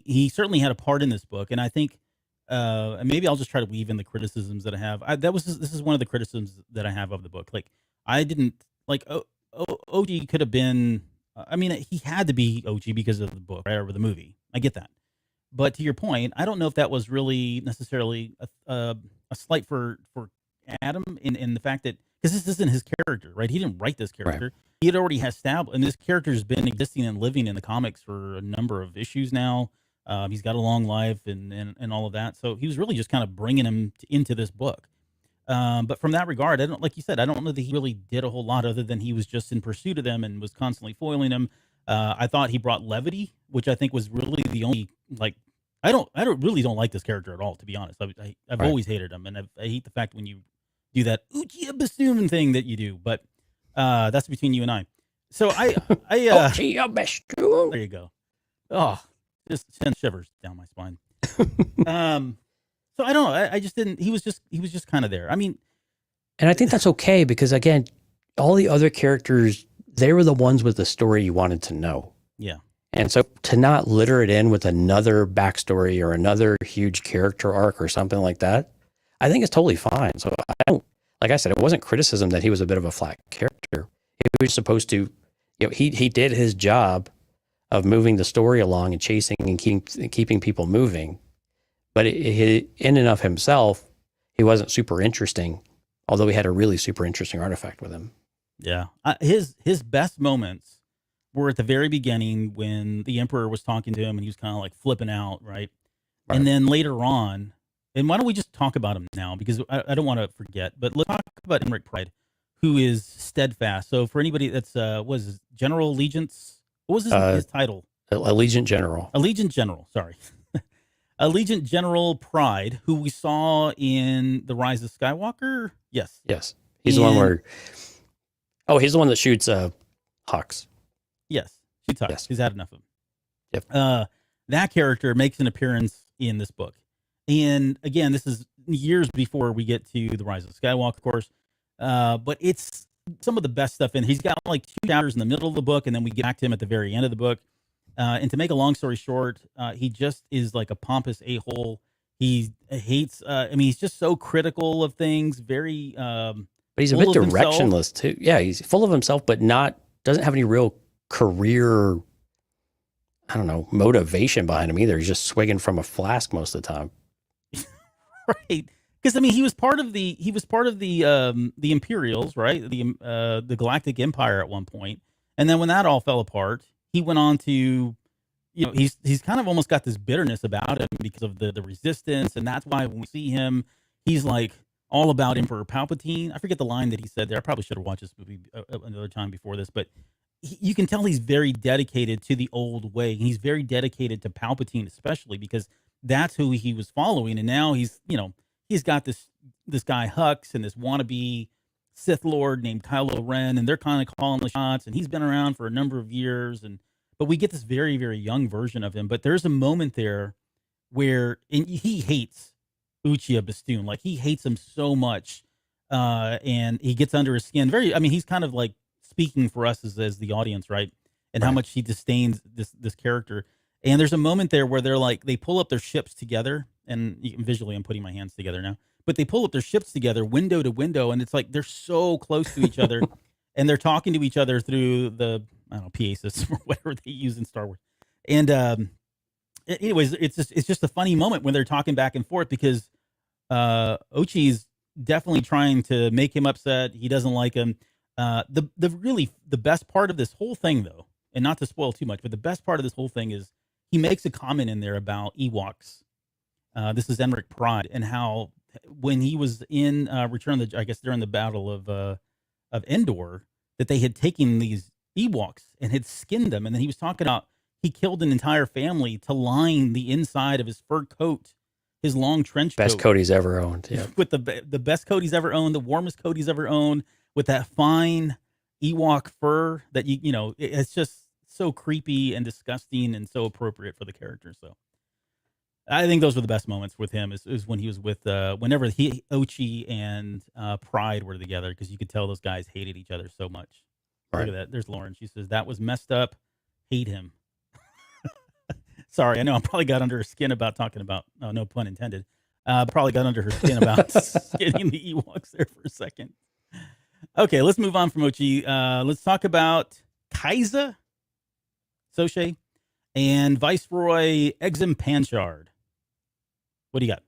he certainly had a part in this book. And I think, and maybe I'll just try to weave in the criticisms that I have. This is one of the criticisms that I have of the book. Like, I didn't like OG could have been. He had to be OG because of the book, right, or the movie. I get that. But to your point, I don't know if that was really necessarily a slight for Adam in the fact that, because this isn't his character, right? He didn't write this character. Right. He had already established, and this character's been existing and living in the comics for a number of issues now. He's got a long life and all of that. So he was really just kind of bringing him into this book. But from that regard, like you said, I don't know that he really did a whole lot other than he was just in pursuit of them and was constantly foiling them. I thought he brought levity, which I think was really the only, like, I really don't like this character at all, to be honest. I've always hated him, and I hate the fact when you do that Uchiha Bestoon thing that you do, but that's between you and I. So Uchiha Bestoon. There you go. Oh, just sends shivers down my spine. So I don't know. I just didn't. He was just kind of there. I mean, and I think that's okay because again, all the other characters, they were the ones with the story you wanted to know. Yeah. And so to not litter it in with another backstory or another huge character arc or something like that, I think it's totally fine. So I don't, like I said, it wasn't criticism that he was a bit of a flat character. He was supposed to, he did his job of moving the story along and chasing and keeping people moving. But in and of himself, he wasn't super interesting, although he had a really super interesting artifact with him. Yeah. His best moments were at the very beginning when the Emperor was talking to him and he was kind of like flipping out, right? And then later on, and why don't we just talk about him now? Because I don't want to forget, but let's talk about Enric Pride, who is steadfast. So for anybody that's, was General Allegiance, what was his title? Allegiant General. Allegiant General, sorry. Allegiant General Pride, who we saw in The Rise of Skywalker. Yes. Yes. He's the one where, he's the one that shoots Hux. Yes. Shoots Hux. Yes. He's had enough of him. Yep. That character makes an appearance in this book. And again, this is years before we get to The Rise of Skywalker, of course. But it's some of the best stuff in. He's got like 2 chapters in the middle of the book, and then we get back to him at the very end of the book. And to make a long story short, he just is like a pompous a-hole. He hates, he's just so critical of things, very but he's a bit directionless too. Yeah, he's full of himself, but doesn't have any real career, I don't know, motivation behind him either. He's just swigging from a flask most of the time. Right. Because he was part of the Imperials, right? The Galactic Empire at one point. And then when that all fell apart, he went on to, he's kind of almost got this bitterness about him because of the resistance. And that's why when we see him, he's like all about Emperor Palpatine. I forget the line that he said there. I probably should have watched this movie another time before this, but you can tell he's very dedicated to the old way. And he's very dedicated to Palpatine, especially because that's who he was following. And now he's got this guy Hux and this wannabe Sith Lord named Kylo Ren, and they're kind of calling the shots, and he's been around for a number of years. But we get this very, very young version of him. But there's a moment there where he hates Uchiha Bastoon. Like, he hates him so much. And he gets under his skin. He's kind of like speaking for us as the audience, right? And how much he disdains this character. And there's a moment there where they pull up their ships together, and visually I'm putting my hands together now, but they pull up their ships together window to window, and it's like they're so close to each other, and they're talking to each other through the, I don't know, PA system or whatever they use in Star Wars. And anyways, it's just a funny moment when they're talking back and forth because Ochi's definitely trying to make him upset. He doesn't like him. The best part of this whole thing, though, and not to spoil too much, but the best part of this whole thing is he makes a comment in there about Ewoks. This is Enric Pride, and how when he was in Return of the, I guess during the Battle of Endor, that they had taken these Ewoks and had skinned them, and then he was talking about he killed an entire family to line the inside of his fur coat, his long trench coat. Best coat he's ever owned. Yeah, with the best coat he's ever owned, the warmest coat he's ever owned, with that fine Ewok fur that it's just so creepy and disgusting and so appropriate for the character. So I think those were the best moments with him is when he was with whenever Ochi and Pride were together, because you could tell those guys hated each other so much. Right. Look at that. There's Lauren. She says that was messed up. Hate him. Sorry, I know I probably got under her skin about talking about, no pun intended. Probably got under her skin about skinning the Ewoks there for a second. Okay, let's move on from Ochi. Let's talk about Kaiza Soche and Viceroy Exum Panchard. What do you got?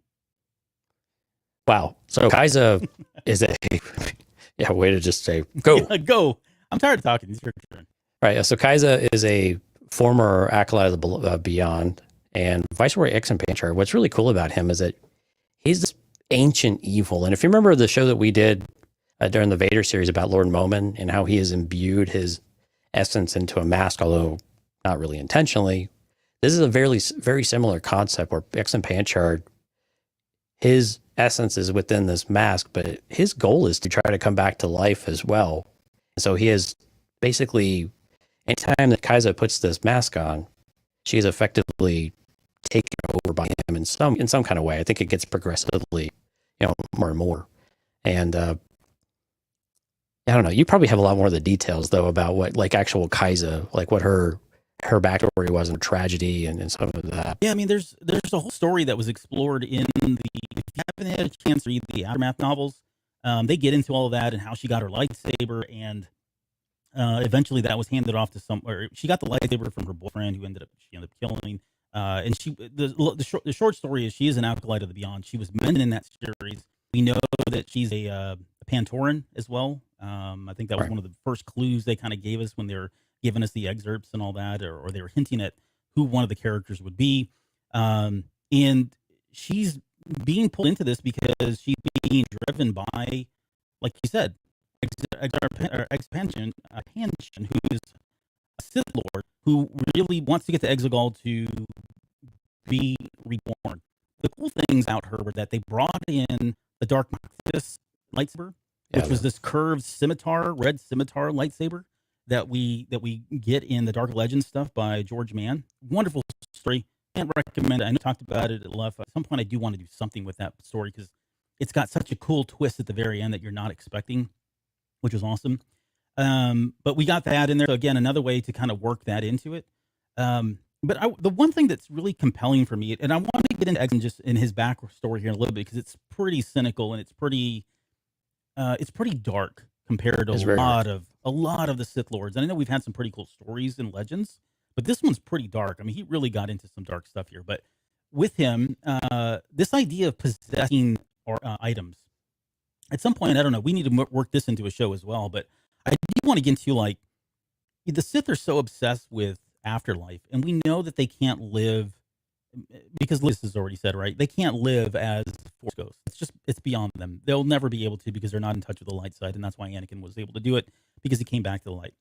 Wow. So Kaiza is a way to just say, go. Yeah, go. I'm tired of talking. It's your turn. Right. So Kaiza is a former acolyte of the Beyond, and Viceroy Exum Panchard. What's really cool about him is that he's this ancient evil. And if you remember the show that we did during the Vader series about Lord Momin and how he has imbued his essence into a mask, although not really intentionally, this is a very, very similar concept where Exum Panchard, his essence is within this mask, but his goal is to try to come back to life as well. So he is basically, anytime that Kaiza puts this mask on, she is effectively taken over by him in some kind of way. I think it gets progressively, more and more. And I don't know. You probably have a lot more of the details though about what like actual Kaiza, like what her her backstory was and tragedy and some of that. Yeah, I mean, there's a whole story that was explored in the. If you haven't had a chance to read the Aftermath novels, they get into all of that and how she got her lightsaber, and eventually that was handed off to or she got the lightsaber from her boyfriend, who she ended up killing. And the short story is she is an acolyte of the Beyond. She was mentioned in that series. We know that she's a Pantoran as well. I think that was one of the first clues they kind of gave us when they were giving us the excerpts and all that, or they were hinting at who one of the characters would be. And she's being pulled into this because she's being driven by, like you said, expansion, who's a Sith Lord who really wants to get the Exegol to be reborn. The cool things about her were that they brought in the Dark Nexus lightsaber, which was this curved scimitar, red scimitar lightsaber that we get in the Dark Legends stuff by George Mann. Wonderful story. Can't recommend it. I know I talked about it at left. At some point, I do want to do something with that story because it's got such a cool twist at the very end that you're not expecting, which was awesome. But we got that in there. So again, another way to kind of work that into it. But the one thing that's really compelling for me, and I want to get into Exegol just in his backstory here in a little bit because it's pretty cynical and it's pretty dark compared to a lot of the Sith Lords. And I know we've had some pretty cool stories and legends, but this one's pretty dark. I mean, he really got into some dark stuff here. But with him, this idea of possessing items, at some point, I don't know, we need to work this into a show as well. But I do want to get into, like, the Sith are so obsessed with afterlife, and we know that they can't live, because Liz has already said, right, they can't live as Force ghosts. It's beyond them. They'll never be able to because they're not in touch with the light side, and that's why Anakin was able to do it, because he came back to the light.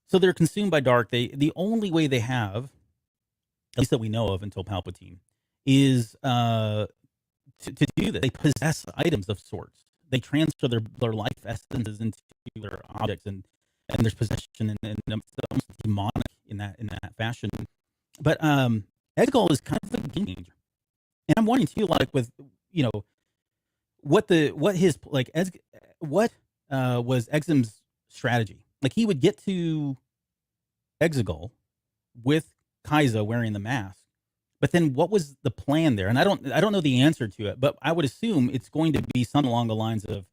So they're consumed by dark. The only way they have, at least that we know of until Palpatine, is to do that. They possess items of sorts. They transfer their life essences into their objects, and there's possession and it's almost demonic in that fashion. But Exegol is kind of a game changer, and I'm wondering too, like, with, you know, what was Exum's strategy? Like, he would get to Exegol with Kaiza wearing the mask, but then what was the plan there? And I don't know the answer to it, but I would assume it's going to be something along the lines of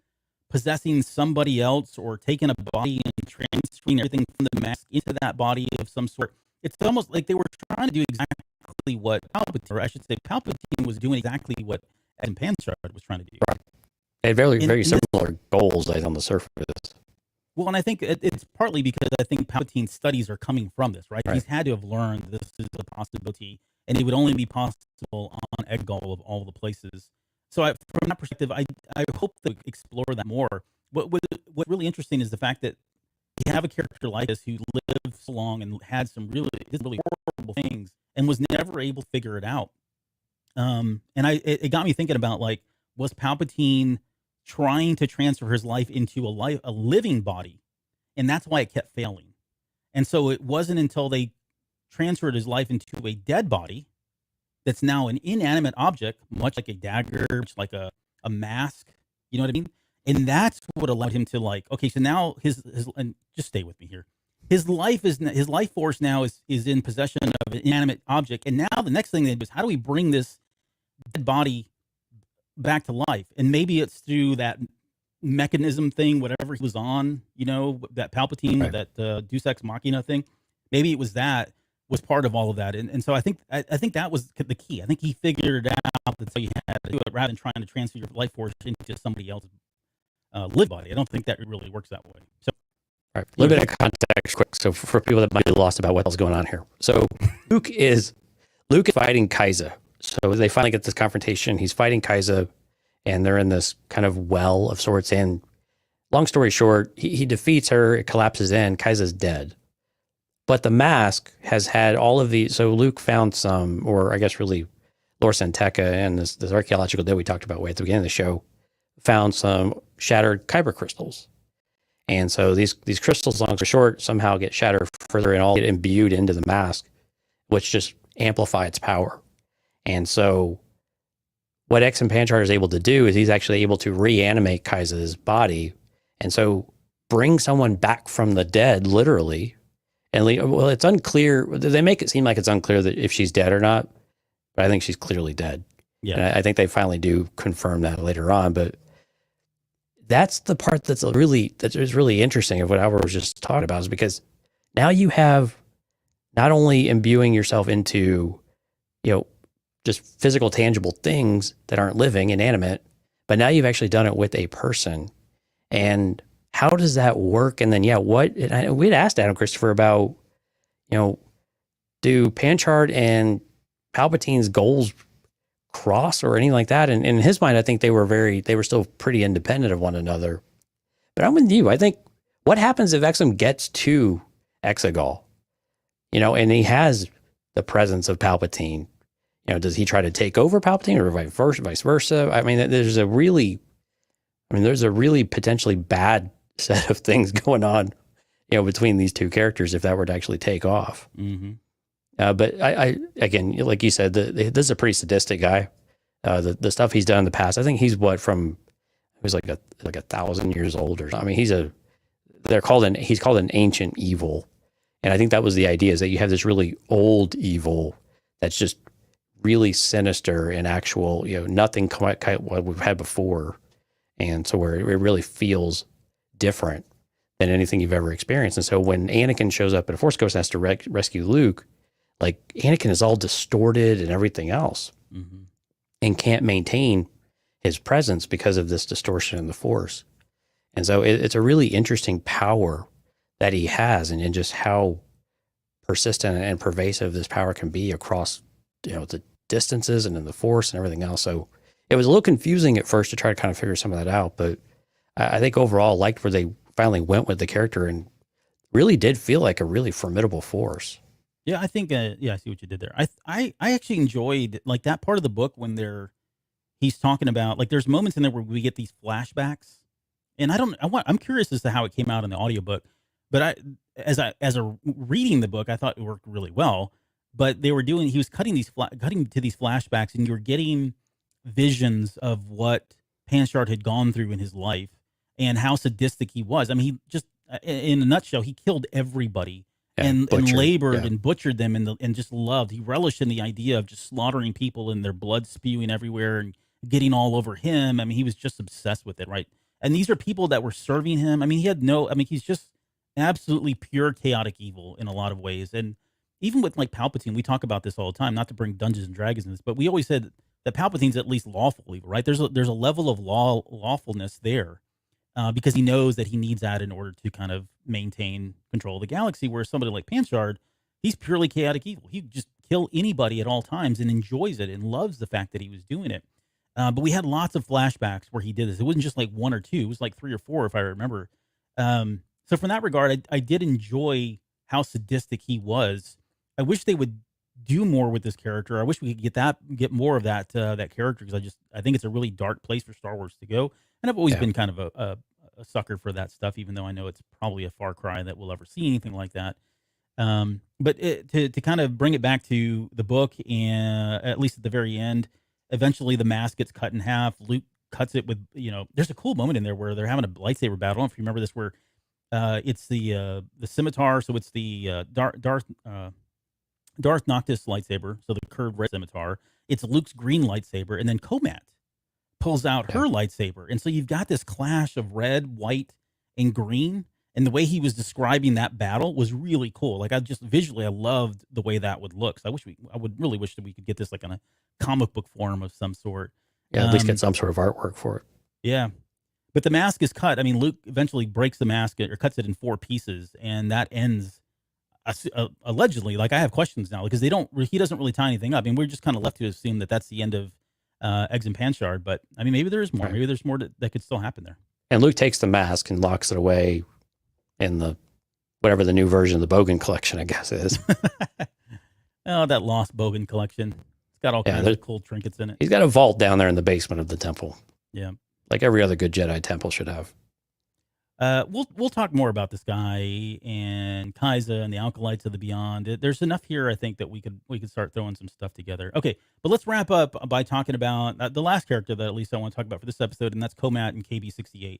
possessing somebody else or taking a body and transferring everything from the mask into that body of some sort. It's almost like they were trying to do exactly what Palpatine was doing exactly what Adam Panchard was trying to do. Right. They had very similar goals on the surface. Well, and I think it's partly because I think Palpatine's studies are coming from this, right? He's had to have learned this is a possibility, and it would only be possible on Exegol of all the places. So from that perspective, I hope to explore that more. What's really interesting is the fact that you have a character like this who lived so long and had some really horrible things and was never able to figure it out. And it got me thinking about, like, was Palpatine trying to transfer his life into a living body, and that's why it kept failing. And so it wasn't until they transferred his life into a dead body that's now an inanimate object, much like a dagger, much like a mask, you know what I mean? And that's what allowed him to, like, okay, so now his and just stay with me here. His life force now is in possession of an inanimate object, and now the next thing they do is, how do we bring this dead body back to life? And maybe it's through that mechanism thing, whatever he was on, you know, that Palpatine, right, that Deus Ex Machina thing. Maybe it was was part of all of that. And so I think that was the key. I think he figured it out. That's how you had to do it, rather than trying to transfer your life force into somebody else's live body. I don't think that really works that way. So, all right, a little bit of context quick. So for people that might be lost about what else is going on here. So Luke is fighting Kaiza. So they finally get this confrontation. He's fighting Kaiza, and they're in this kind of well of sorts. And long story short, he defeats her. It collapses in. Kaiza's dead. But the mask has had all of these. So Luke found some, or I guess really Lor San Tekka and this archaeological dig we talked about way at the beginning of the show, found some shattered kyber crystals. And so these crystals, long story short, somehow get shattered further and all get imbued into the mask, which just amplify its power. And so what Exum Panchard is able to do is he's actually able to reanimate Kaiza's body, and so bring someone back from the dead, literally, And well, it's unclear. They make it seem like it's unclear that if she's dead or not, but I think she's clearly dead. Yeah. And I think they finally do confirm that later on. But that's the part that's really interesting of what Albert was just talking about, is because now you have not only imbuing yourself into, just physical, tangible things that aren't living, inanimate, but now you've actually done it with a person. And how does that work? And then, we'd asked Adam Christopher about, do Panchard and Palpatine's goals cross or anything like that? And in his mind, I think they were still pretty independent of one another. But I'm with you. I think what happens if Exum gets to Exegol, and he has the presence of Palpatine? Does he try to take over Palpatine or vice versa? I mean, there's a really potentially bad set of things going on, between these two characters if that were to actually take off. Mm-hmm. But I again, like you said, this is a pretty sadistic guy. The stuff he's done in the past, I think he's he was like 1,000 years old or something. I mean, he's called an ancient evil. And I think that was the idea, is that you have this really old evil that's just really sinister and actual, nothing quite what we've had before. And so where it really feels different than anything you've ever experienced. And so when Anakin shows up at a Force Ghost and has to rescue Luke, like, Anakin is all distorted and everything else, mm-hmm. and can't maintain his presence because of this distortion in the Force. And so it's a really interesting power that he has, and just how persistent and pervasive this power can be across, the distances and in the Force and everything else. So it was a little confusing at first to try to kind of figure some of that out, but I think overall I liked where they finally went with the character, and really did feel like a really formidable force. Yeah, I think. I see what you did there. I actually enjoyed, like, that part of the book when he's talking about, like, there's moments in there where we get these flashbacks, and I'm curious as to how it came out in the audiobook, but as a reading the book, I thought it worked really well. But he was cutting to these flashbacks, and you're getting visions of what Panchard had gone through in his life and how sadistic he was. I mean, he just, in a nutshell, he killed everybody. And labored and butchered them, and just loved. He relished in the idea of just slaughtering people and their blood spewing everywhere and getting all over him. I mean, he was just obsessed with it, right? And these are people that were serving him. I mean, he's just absolutely pure chaotic evil in a lot of ways. And even with, like, Palpatine, we talk about this all the time, not to bring Dungeons and Dragons in this, but we always said that Palpatine's at least lawful evil, right? There's a level of lawfulness there. Because he knows that he needs that in order to kind of maintain control of the galaxy, where somebody like Panchard, he's purely chaotic evil. He just kill anybody at all times and enjoys it and loves the fact that he was doing it. But we had lots of flashbacks where he did this. It wasn't just like one or two. It was like 3 or 4, if I remember. So from that regard, I did enjoy how sadistic he was. I wish they would do more with this character. I wish we could get more of that character, because I think it's a really dark place for Star Wars to go. And I've always been kind of a sucker for that stuff, even though I know it's probably a far cry that we'll ever see anything like that. But to kind of bring it back to the book, and at least at the very end, eventually the mask gets cut in half. Luke cuts it with, there's a cool moment in there where they're having a lightsaber battle. I don't know if you remember this, where it's the scimitar. So it's the Darth Noctis lightsaber, so the curved red scimitar. It's Luke's green lightsaber, and then Comat pulls out her lightsaber. And so you've got this clash of red, white, and green. And the way he was describing that battle was really cool. Like, I loved the way that would look. So I would really wish that we could get this, like, on a comic book form of some sort. Yeah, at least get some sort of artwork for it. Yeah. But the mask is cut. I mean, Luke eventually breaks the mask, or cuts it in 4 pieces, and that ends, allegedly. Like, I have questions now, because he doesn't really tie anything up. I mean, we're just kind of left to assume that that's the end of Eggs and Panchard, but I mean, maybe there is more. Right. Maybe there's more that could still happen there. And Luke takes the mask and locks it away in whatever the new version of the Bogan collection, I guess, is. Oh, that lost Bogan collection. It's got all kinds of cool trinkets in it. He's got a vault down there in the basement of the temple. Yeah, like every other good Jedi temple should have. We'll talk more about this guy and Kaiza and the Alkalites of the Beyond. There's enough here, I think, that we could start throwing some stuff together. Okay, but let's wrap up by talking about the last character that at least I want to talk about for this episode, and that's Comat and KB68.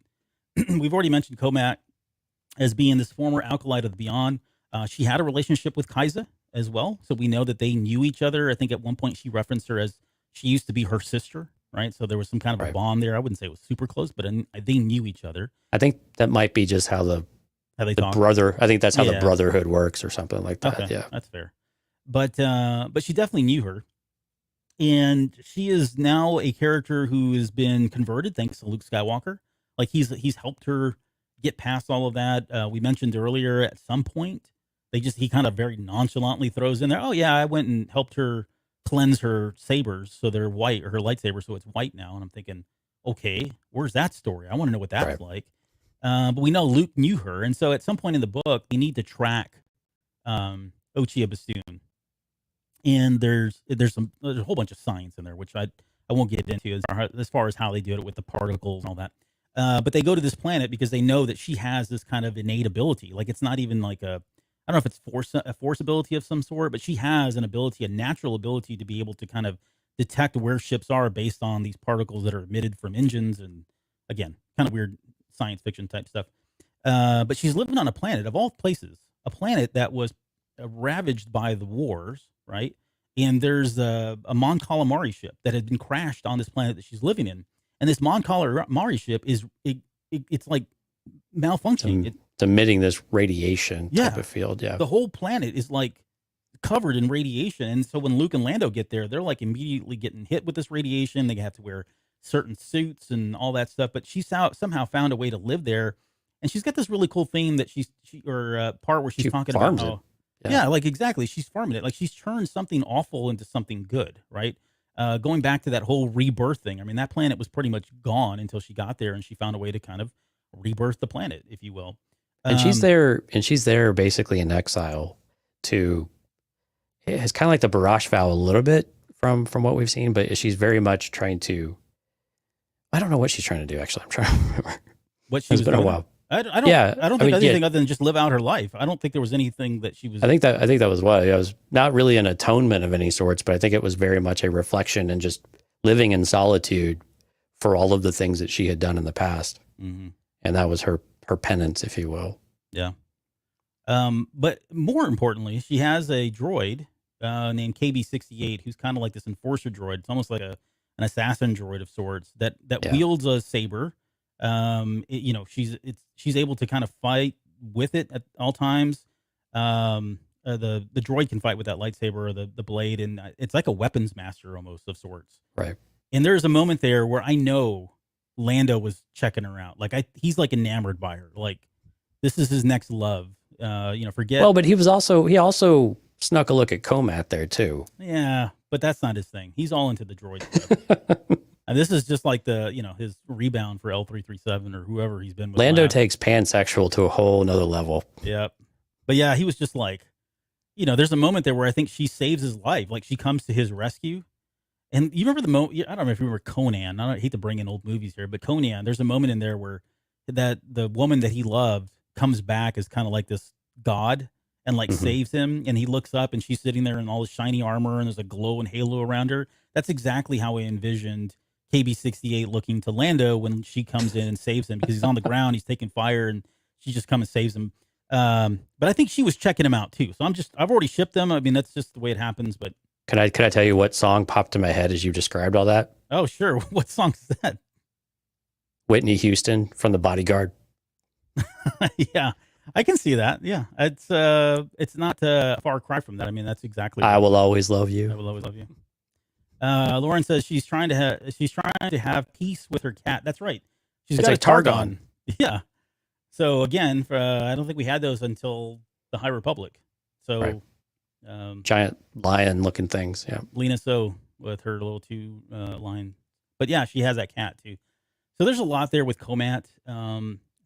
We've already mentioned Comat as being this former Alkalite of the Beyond. She had a relationship with Kaisa as well, so we know that they knew each other. I think at one point she referenced her as she used to be her sister, right? So there was some kind of a bond there. I wouldn't say it was super close, but they knew each other. I think that might be just how the talk. brother. I think that's how the brotherhood works, or something like that. Okay, yeah, that's fair. But she definitely knew her, and she is now a character who has been converted thanks to Luke Skywalker. Like he's helped her get past all of that. We mentioned earlier at some point he kind of very nonchalantly throws in there, oh yeah, I went and helped her cleanse her sabers so they're white, or her lightsaber so it's white now. And I'm thinking, okay, where's that story? I want to know what that's like. But we know Luke knew her, and so at some point in the book, we need to track Ochia Bassoon. And there's a whole bunch of science in there, which I won't get into as far as how they do it with the particles and all that. But they go to this planet because they know that she has this kind of innate ability. Like it's not even like I don't know if it's a force ability of some sort, but she has a natural ability to be able to kind of detect where ships are based on these particles that are emitted from engines. And again, kind of weird science fiction type stuff. But she's living on a planet of all places, a planet that was ravaged by the wars, right? And there's a Mon Calamari ship that had been crashed on this planet that she's living in. And this Mon Calamari ship it's like malfunctioning. It's emitting this radiation type of field. Yeah. The whole planet is like covered in radiation. And so when Luke and Lando get there, they're like immediately getting hit with this radiation. They have to wear certain suits and all that stuff. But she somehow found a way to live there. And she's got this really cool theme that part where she's talking about how, yeah, like exactly. She's farming it. Like she's turned something awful into something good, right? Going back to that whole rebirth thing. I mean, that planet was pretty much gone until she got there, and she found a way to kind of rebirth the planet, if you will. And she's there basically in exile it's kind of like the Barash vow a little bit from what we've seen, but she's very much trying to, I don't know what she's trying to do, actually. I'm trying to remember. It's been a while. I don't think anything other than just live out her life. I don't think there was anything that she was. I think that was what it was. Not really an atonement of any sorts, but I think it was very much a reflection and just living in solitude for all of the things that she had done in the past, and that was her penance, if you will. Yeah. But more importantly, she has a droid named KB-68, who's kind of like this enforcer droid. It's almost like an assassin droid of sorts that wields a saber. She's able to kind of fight with it at all times. The droid can fight with that lightsaber or the blade, and it's like a weapons master almost of sorts. Right. And there's a moment there where I know Lando was checking her out. Like he's like enamored by her. Like this is his next love. Forget. Well, but he also snuck a look at Comat there too. Yeah, but that's not his thing. He's all into the droid stuff. And this is just like his rebound for L337 or whoever he's been with. Lando takes pansexual to a whole nother level. Yep. But yeah, he was just like, there's a moment there where I think she saves his life. Like she comes to his rescue. And you remember the moment, I don't know if you remember Conan. I hate to bring in old movies here, but Conan, there's a moment in there where the woman that he loved comes back as kind of like this god and saves him. And he looks up and she's sitting there in all this shiny armor and there's a glow and halo around her. That's exactly how I envisioned KB-68 looking to Lando when she comes in and saves him, because he's on the ground, he's taking fire, and she just comes and saves him. But I think she was checking him out too. So I've already shipped them. I mean, that's just the way it happens. But could I tell you what song popped in my head as you described all that? Oh, sure. What song is that? Whitney Houston from The Bodyguard. Yeah, I can see that. Yeah, it's not a far cry from that. I mean, that's exactly. I will always love you. I will always love you. Lauren says she's trying to have peace with her cat. That's right. She's got a Targon. Yeah. So again, I don't think we had those until the High Republic. So right. Giant lion-looking things. Yeah. Lena So with her little two lion, but yeah, she has that cat too. So there's a lot there with Comat.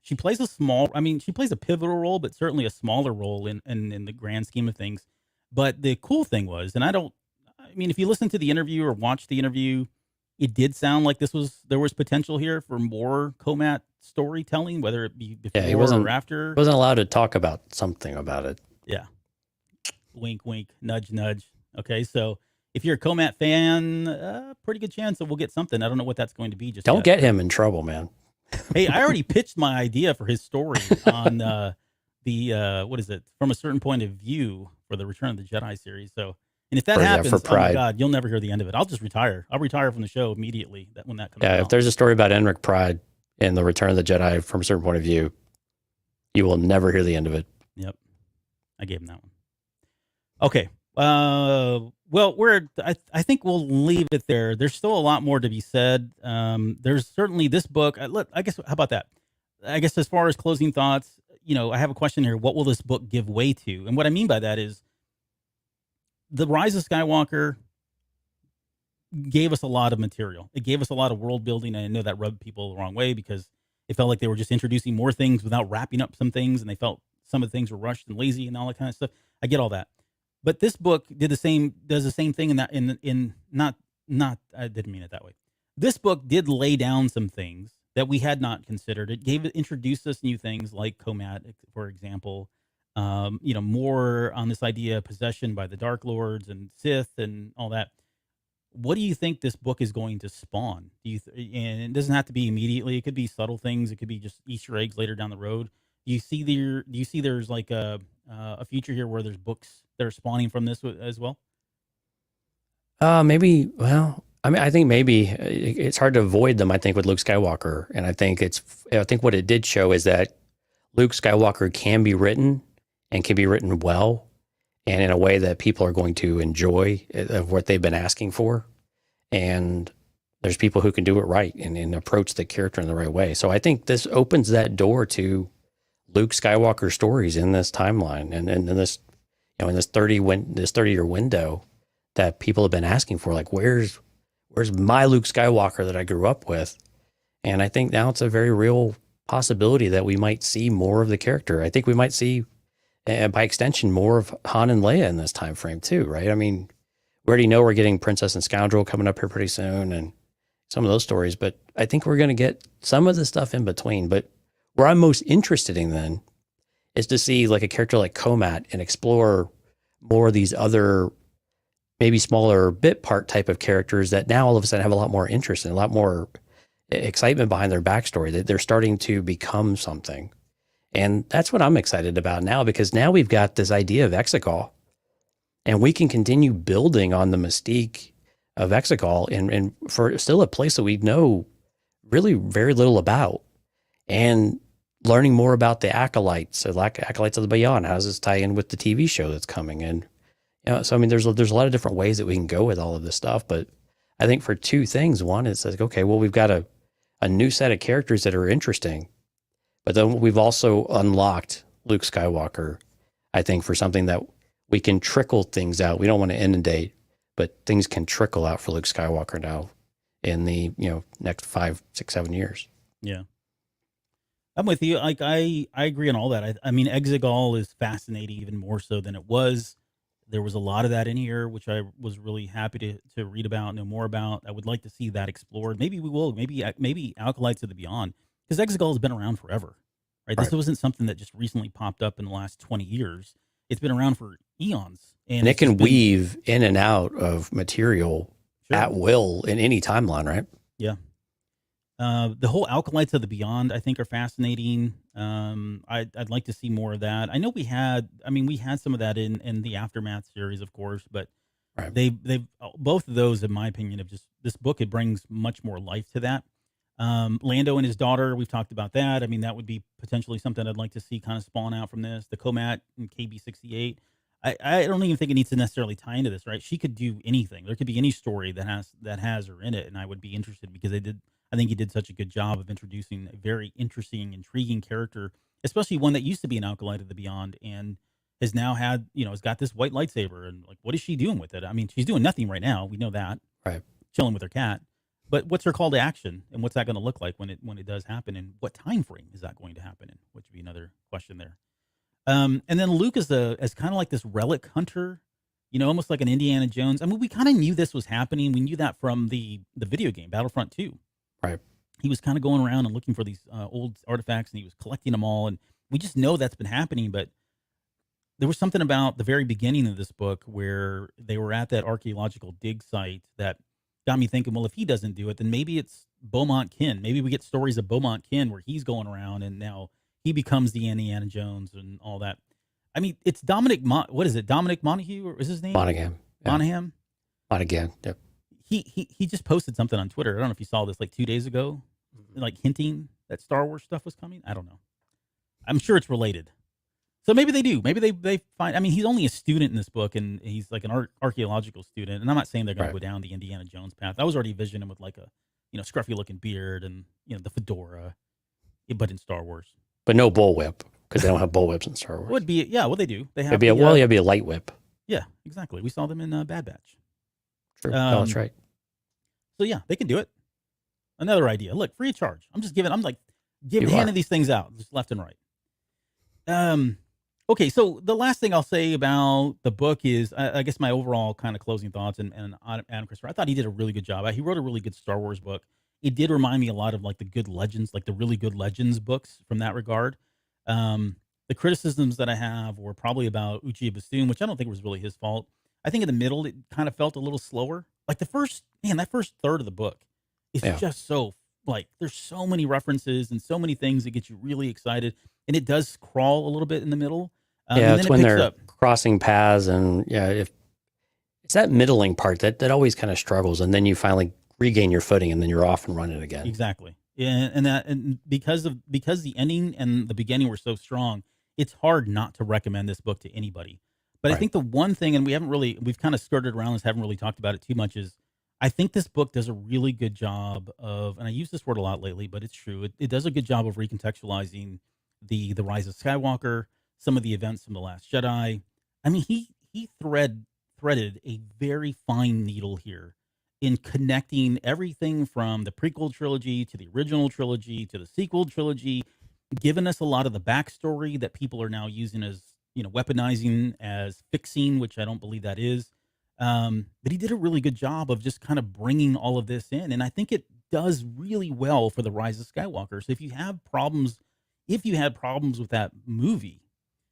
She plays a pivotal role, but certainly a smaller role in the grand scheme of things. But the cool thing was, if you listen to the interview or watch the interview, it did sound like there was potential here for more Comat storytelling, whether it be before or after. He wasn't allowed to talk about something about it. Yeah. Wink, wink, nudge, nudge. Okay, so if you're a Comat fan, pretty good chance that we'll get something. I don't know what that's going to be. Don't get him in trouble, man. Hey, I already pitched my idea for his story on what is it, from a certain point of view for the Return of the Jedi series. So, and if that For happens, oh my Pride. God, you'll never hear the end of it. I'll just retire. I'll retire from the show immediately when that comes out. If there's a story about Enric Pride in the Return of the Jedi from a certain point of view, you will never hear the end of it. Yep, I gave him that one. Okay. Well, I think we'll leave it there. There's still a lot more to be said. There's certainly this book. I guess, how about that? I guess as far as closing thoughts, I have a question here. What will this book give way to? And what I mean by that is the Rise of Skywalker gave us a lot of material. It gave us a lot of world building. And I know that rubbed people the wrong way because it felt like they were just introducing more things without wrapping up some things. And they felt some of the things were rushed and lazy and all that kind of stuff. I get all that. But this book does the same thing I didn't mean it that way. This book did lay down some things that we had not considered. It introduced us new things like Comat, for example. More on this idea of possession by the Dark Lords and Sith and all that. What do you think this book is going to spawn? And it doesn't have to be immediately. It could be subtle things. It could be just Easter eggs later down the road. Do you see there's like a future here where there's books that are spawning from this as well? Maybe. Well, I mean, I think maybe it's hard to avoid them. I think with Luke Skywalker, and I think what it did show is that Luke Skywalker can be written and can be written well, and in a way that people are going to enjoy of what they've been asking for. And there's people who can do it right and approach the character in the right way. So I think this opens that door to Luke Skywalker stories in this timeline and in this, in this 30-year window that people have been asking for. Like, where's my Luke Skywalker that I grew up with? And I think now it's a very real possibility that we might see more of the character. I think we might see, by extension, more of Han and Leia in this time frame too, right? I mean, we already know we're getting Princess and Scoundrel coming up here pretty soon and some of those stories, but I think we're going to get some of the stuff in between. But where I'm most interested in then is to see like a character like Comat and explore more of these other maybe smaller bit part type of characters that now all of a sudden have a lot more interest and a lot more excitement behind their backstory, that they're starting to become something. And that's what I'm excited about now, because now we've got this idea of Exegol and we can continue building on the mystique of Exegol and for still a place that we know really very little about, and learning more about the acolytes, acolytes of the Beyond. How does this tie in with the TV show that's coming? And so I mean, there's a lot of different ways that we can go with all of this stuff. But I think for two things, one is like, okay, well, we've got a new set of characters that are interesting, but then we've also unlocked Luke Skywalker, I think, for something that we can trickle things out. We don't want to inundate, but things can trickle out for Luke Skywalker now in the next 5, 6, 7 years. Yeah. I'm with you. Like I agree on all that. I mean, Exegol is fascinating even more so than it was. There was a lot of that in here, which I was really happy to read about, know more about. I would like to see that explored. Maybe we will. Maybe Acolytes of the Beyond, because Exegol has been around forever, right? This wasn't something that just recently popped up in the last 20 years. It's been around for eons, and it can weave in and out of material at will in any timeline, right? Yeah. The whole Acolytes of the Beyond, I think, are fascinating. I'd like to see more of that. I know we had some of that in the Aftermath series, of course, but they've both of those, in my opinion, this book, it brings much more life to that. Lando and his daughter, we've talked about that. I mean, that would be potentially something I'd like to see kind of spawn out from this. The Comat and KB-68. I don't even think it needs to necessarily tie into this, right? She could do anything. There could be any story that has her in it, and I would be interested, because I think he did such a good job of introducing a very interesting, intriguing character, especially one that used to be an Acolyte of the Beyond and has now has got this white lightsaber, and like, what is she doing with it? I mean, she's doing nothing right now. We know that. Right. Chilling with her cat. But what's her call to action, and what's that going to look like when it does happen, and what time frame is that going to happen in? Which would be another question there. And then Luke is kind of like this relic hunter, almost like an Indiana Jones. I mean, we kind of knew this was happening. We knew that from the video game Battlefront 2. Right. He was kind of going around and looking for these old artifacts, and he was collecting them all. And we just know that's been happening. But there was something about the very beginning of this book where they were at that archaeological dig site that got me thinking, well, if he doesn't do it, then maybe it's Beaumont Kin. Maybe we get stories of Beaumont Kin where he's going around and now he becomes the Indiana Jones and all that. I mean, it's Dominic. What is it? Dominic Monaghan, or is his name? Monaghan. Yeah. Monaghan. Monaghan. Yep. He just posted something on Twitter. I don't know if you saw this like 2 days ago, like hinting that Star Wars stuff was coming. I don't know. I'm sure it's related. So maybe they do. Maybe they find. I mean, he's only a student in this book, and he's like an archaeological student. And I'm not saying they're going to go down the Indiana Jones path. I was already envisioning him with like a scruffy looking beard and the fedora, but in Star Wars. But no bullwhip, because they don't have bullwhips in Star Wars. Would be well, they do. They have. It'd be it'd be a light whip. Yeah, exactly. We saw them in Bad Batch. True. No, that's right. So yeah, they can do it. Another idea. Look, free of charge. I'm handing these things out just left and right. Okay, so the last thing I'll say about the book is, I guess my overall kind of closing thoughts and Adam Christopher. I thought he did a really good job. He wrote a really good Star Wars book. It did remind me a lot of like the good Legends, like the really good Legends books from that regard. The criticisms that I have were probably about Uchiha Bassoon, which I don't think was really his fault. I think in the middle, it kind of felt a little slower. Like that first third of the book is just so, like, there's so many references and so many things that get you really excited. And it does crawl a little bit in the middle. It's when they're crossing paths. And if it's that middling part that always kind of struggles. And then you finally regain your footing and then you're off and running again. Exactly. Yeah. And because the ending and the beginning were so strong, it's hard not to recommend this book to anybody. But I think the one thing, and we've kind of skirted around this, haven't really talked about it too much, is I think this book does a really good job of, and I use this word a lot lately, but it's true. It does a good job of recontextualizing the rise of Skywalker, some of the events from The Last Jedi. I mean, he threaded a very fine needle here in connecting everything from the prequel trilogy to the original trilogy to the sequel trilogy, giving us a lot of the backstory that people are now using as, weaponizing as fixing, which I don't believe that is. But he did a really good job of just kind of bringing all of this in. And I think it does really well for the Rise of Skywalker. So if you had problems with that movie,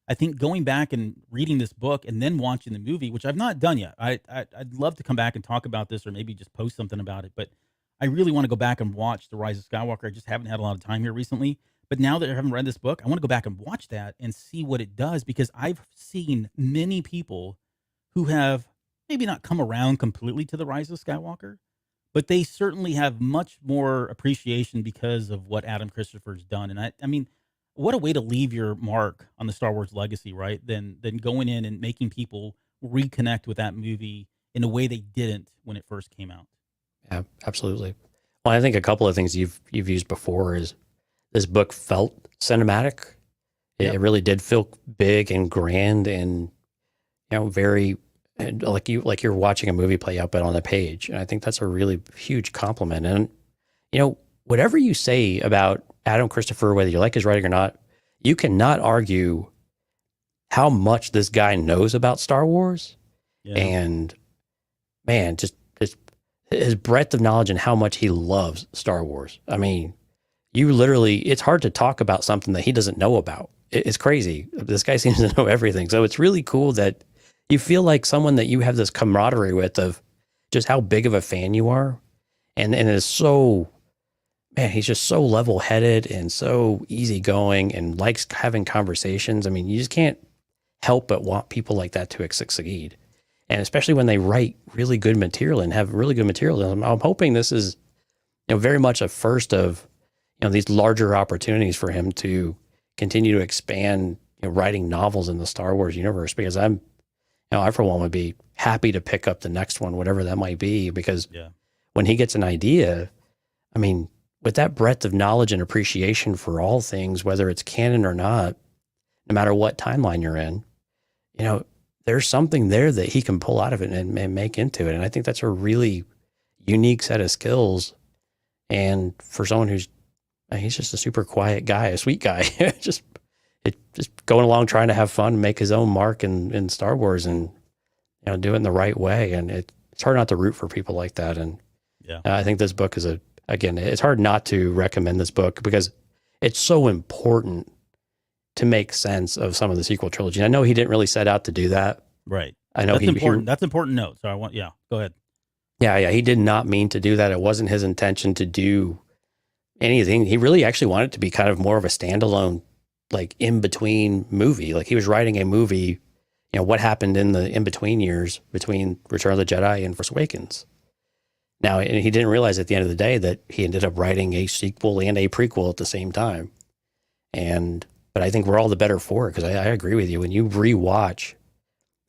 I think going back and reading this book and then watching the movie, which I've not done yet, I'd love to come back and talk about this or maybe just post something about it. But I really want to go back and watch the Rise of Skywalker. I just haven't had a lot of time here recently. But now that I haven't read this book, I want to go back and watch that and see what it does, because I've seen many people who have maybe not come around completely to the Rise of Skywalker, but they certainly have much more appreciation because of what Adam Christopher's done. And I mean, what a way to leave your mark on the Star Wars legacy, right? Than going in and making people reconnect with that movie in a way they didn't when it first came out. Yeah, absolutely. Well, I think a couple of things you've used before is this book felt cinematic. It really did feel big and grand and, very like you're watching a movie play out, but on a page. And I think that's a really huge compliment. And, whatever you say about Adam Christopher, whether you like his writing or not, you cannot argue how much this guy knows about Star Wars. Yeah. And man, just his breadth of knowledge and how much he loves Star Wars. I mean, it's hard to talk about something that he doesn't know about. It's crazy. This guy seems to know everything. So it's really cool that you feel like someone that you have this camaraderie with of just how big of a fan you are. And it's so, man, he's just so level-headed and so easygoing and likes having conversations. I mean, you just can't help but want people like that to succeed. And especially when they write really good material and have really good material. I'm hoping this is, very much a first of, these larger opportunities for him to continue to expand, writing novels in the Star Wars universe, because I for one would be happy to pick up the next one, whatever that might be, because when he gets an idea, I mean, with that breadth of knowledge and appreciation for all things, whether it's canon or not, no matter what timeline you're in, there's something there that he can pull out of it and make into it. And I think that's a really unique set of skills. And for someone he's just a super quiet guy, a sweet guy, just going along, trying to have fun, make his own mark in Star Wars and, do it in the right way. And it's hard not to root for people like that. And I think this book is it's hard not to recommend this book because it's so important to make sense of some of the sequel trilogy. And I know he didn't really set out to do that. Right. I know that's important. That's important note. So go ahead. Yeah. He did not mean to do that. It wasn't his intention to do anything. He really actually wanted it to be kind of more of a standalone like in between movie. Like he was writing a movie, what happened in the in between years between Return of the Jedi and Force Awakens. Now, and he didn't realize at the end of the day that he ended up writing a sequel and a prequel at the same time. But I think we're all the better for it, because I agree with you. When you rewatch,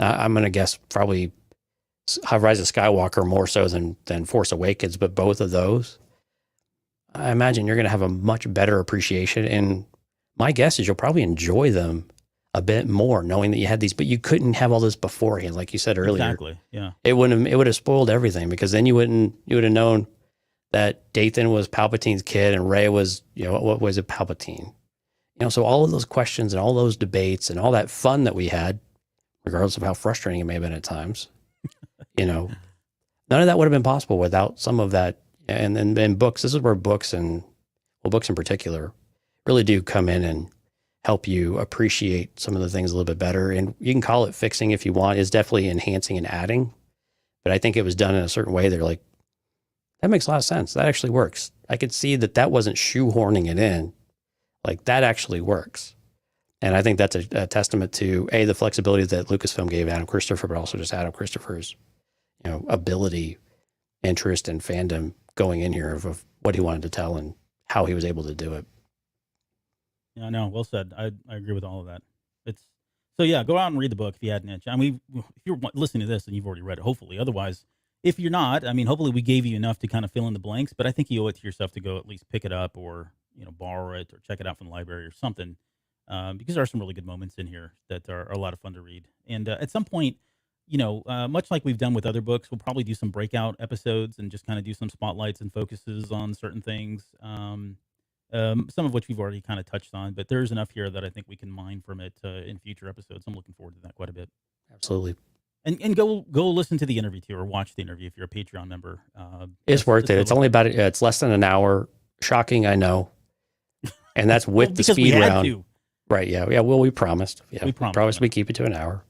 I'm going to guess probably Rise of Skywalker more so than Force Awakens, but both of those, I imagine you're going to have a much better appreciation. And my guess is you'll probably enjoy them a bit more, knowing that you had these, but you couldn't have all this beforehand, like you said earlier. Exactly. Yeah. It would have spoiled everything, because then you would have known that Dathan was Palpatine's kid and Rey was, what was it, Palpatine? So all of those questions and all those debates and all that fun that we had, regardless of how frustrating it may have been at times, none of that would have been possible without some of that. And books, this is where books in particular really do come in and help you appreciate some of the things a little bit better. And you can call it fixing if you want. It's definitely enhancing and adding. But I think it was done in a certain way. They're like, that makes a lot of sense. That actually works. I could see that wasn't shoehorning it in. Like, that actually works. And I think that's a testament to, the flexibility that Lucasfilm gave Adam Christopher, but also just Adam Christopher's, ability, interest, and fandom going in here of what he wanted to tell and how he was able to do it. Yeah, no, well said. I agree with all of that. So yeah, go out and read the book if you had an itch. I mean, if you're listening to this and you've already read it, hopefully. Otherwise, if you're not, I mean, hopefully we gave you enough to kind of fill in the blanks, but I think you owe it to yourself to go at least pick it up or, borrow it or check it out from the library or something. Because there are some really good moments in here that are a lot of fun to read. And at some point, much like we've done with other books, we'll probably do some breakout episodes and just kind of do some spotlights and focuses on certain things. Some of which we've already kind of touched on, but there's enough here that I think we can mine from it in future episodes. I'm looking forward to that quite a bit. Absolutely. And go listen to the interview too, or watch the interview if you're a Patreon member. It's worth it. It's only about it's less than an hour. Shocking, I know. And that's with the speed round. Right. Yeah. Well, we promised. Yeah. We promised we keep it to an hour.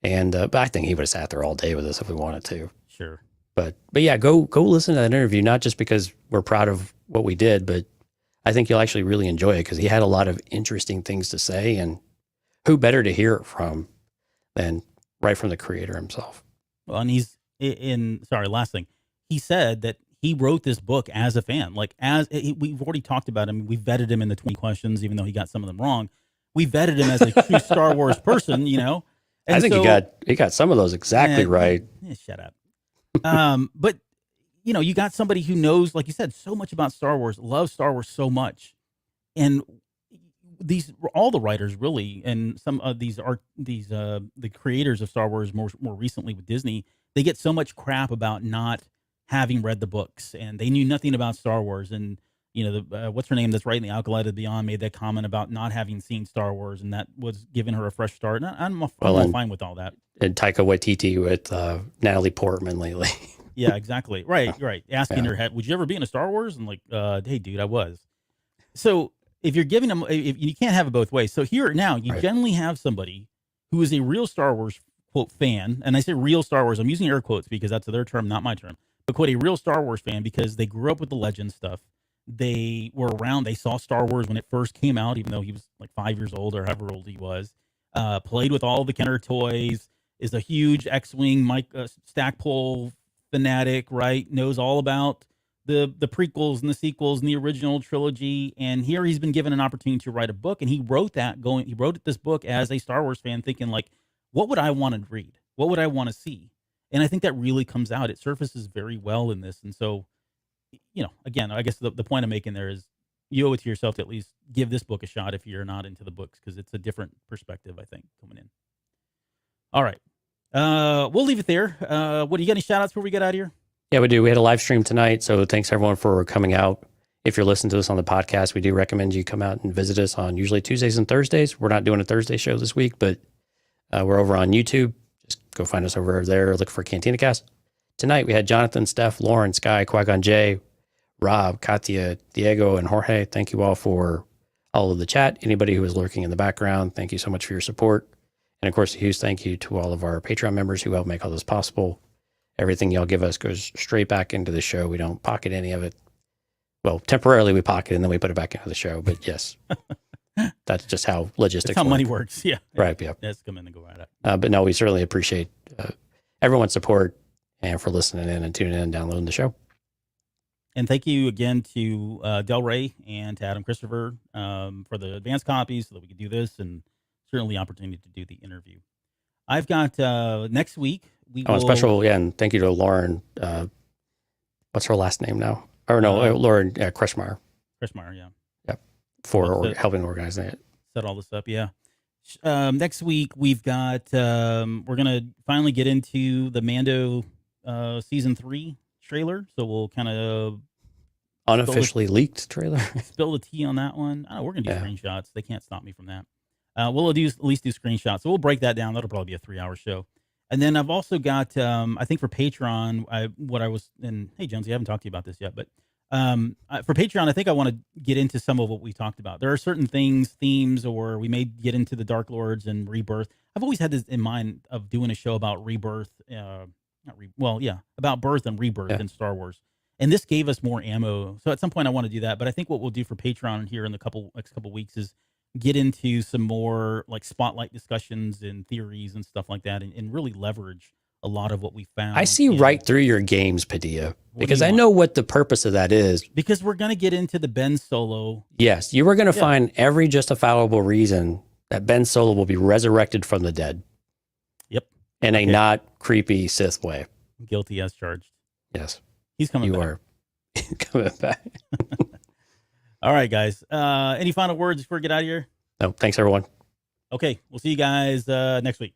And but I think he would have sat there all day with us if we wanted to. Sure. But yeah, go listen to that interview, not just because we're proud of what we did, but I think you'll actually really enjoy it, because he had a lot of interesting things to say, and who better to hear it from than right from the creator himself. Well, and he's last thing. He said that he wrote this book as a fan. Like, we've already talked about him. We vetted him in the 20 questions, even though he got some of them wrong. We vetted him as a true Star Wars person, And I think he got some of those exactly right. Shut up. But you got somebody who knows, like you said, so much about Star Wars, loves Star Wars so much. And all the writers really, and some of the creators of Star Wars more recently with Disney, they get so much crap about not having read the books, and they knew nothing about Star Wars. And, what's her name that's writing The Acolyte of Beyond made that comment about not having seen Star Wars, and that was giving her a fresh start. And I'm fine with all that. And Taika Waititi with Natalie Portman lately. Yeah, exactly. Right. Asking her, would you ever be in a Star Wars? And like, hey, dude, I was. So if you're giving them, if you can't have it both ways. So here now, you generally have somebody who is a real Star Wars, quote, fan. And I say real Star Wars, I'm using air quotes because that's their term, not my term. But quote, a real Star Wars fan because they grew up with the legend stuff. They were around, they saw Star Wars when it first came out, even though he was like 5 years old or however old he was. Played with all the Kenner toys, is a huge X-Wing Stackpole fanatic, right? Knows all about the prequels and the sequels and the original trilogy. And here he's been given an opportunity to write a book, and he wrote this book as a Star Wars fan, thinking like, what would I want to read? What would I want to see? And I think that really comes out. It surfaces very well in this. And so, again, I guess the point I'm making there is you owe it to yourself to at least give this book a shot if you're not into the books, because it's a different perspective, I think, coming in. All right. We'll leave it there. What do you got? Any shout outs before we get out of here? Yeah, we do. We had a live stream tonight. So thanks everyone for coming out. If you're listening to us on the podcast, we do recommend you come out and visit us on usually Tuesdays and Thursdays. We're not doing a Thursday show this week, but we're over on YouTube. Just go find us over there. Look for Cantina Cast. Tonight we had Jonathan, Steph, Lauren, Sky, Qui-Gon Jay, Rob, Katya, Diego, and Jorge. Thank you all for all of the chat. Anybody who was lurking in the background, thank you so much for your support. And of course, a huge thank you to all of our Patreon members who help make all this possible. Everything y'all give us goes straight back into the show. We don't pocket any of it. Well, temporarily we pocket and then we put it back into the show. But yes, That's just how logistics That's how work. money works. Yeah. Right. Yeah. Let's come in and go right up. But no, we certainly appreciate everyone's support and for listening in and tuning in and downloading the show. And thank you again to Del Rey and to Adam Christopher for the advanced copies so that we could do this, and certainly the opportunity to do the interview. I've got next week. Special, and thank you to Lauren. What's her last name now? Or no, Lauren Kreshmeyer. Kreshmeyer, yeah. Yep. For helping organize it. Set all this up, yeah. Next week, we've got, we're going to finally get into the Mando Season 3 trailer. So we'll kind of... Unofficially leaked trailer. Spill the tea on that one. We're going to do screenshots. They can't stop me from that. We'll at least do screenshots. So we'll break that down. That'll probably be a 3-hour show. And then I've also got, I think for Patreon, hey, Jonesy, I haven't talked to you about this yet, but for Patreon, I think I want to get into some of what we talked about. There are certain themes, or we may get into the Dark Lords and Rebirth. I've always had this in mind of doing a show about rebirth, about birth and rebirth in Star Wars. And this gave us more ammo. So at some point I want to do that. But I think what we'll do for Patreon here in the next couple weeks is get into some more like spotlight discussions and theories and stuff like that, and really leverage a lot of what we found. I see right through your games, Padilla, because I know what the purpose of that is. Because we're going to get into the Ben Solo. Yes, you were going to find every justifiable reason that Ben Solo will be resurrected from the dead. Yep. In a not creepy Sith way. Guilty as charged. Yes. He's coming back. You are coming back. All right, guys. Any final words before we get out of here? No, thanks, everyone. Okay, we'll see you guys next week.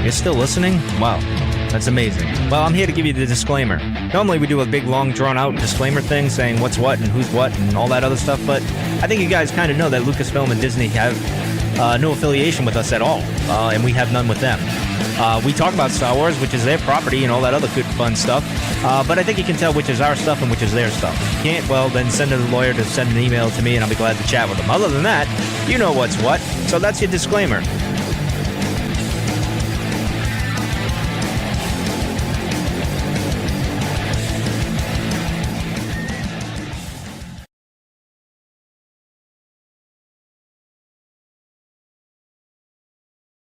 You're still listening? Wow, that's amazing. Well, I'm here to give you the disclaimer. Normally we do a big, long, drawn-out disclaimer thing saying what's what and who's what and all that other stuff, but I think you guys kind of know that Lucasfilm and Disney have no affiliation with us at all, and we have none with them. We talk about Star Wars, which is their property, and all that other good, fun stuff, but I think you can tell which is our stuff and which is their stuff. If you can't, well, then send a lawyer to send an email to me, and I'll be glad to chat with them. Other than that, you know what's what, so that's your disclaimer.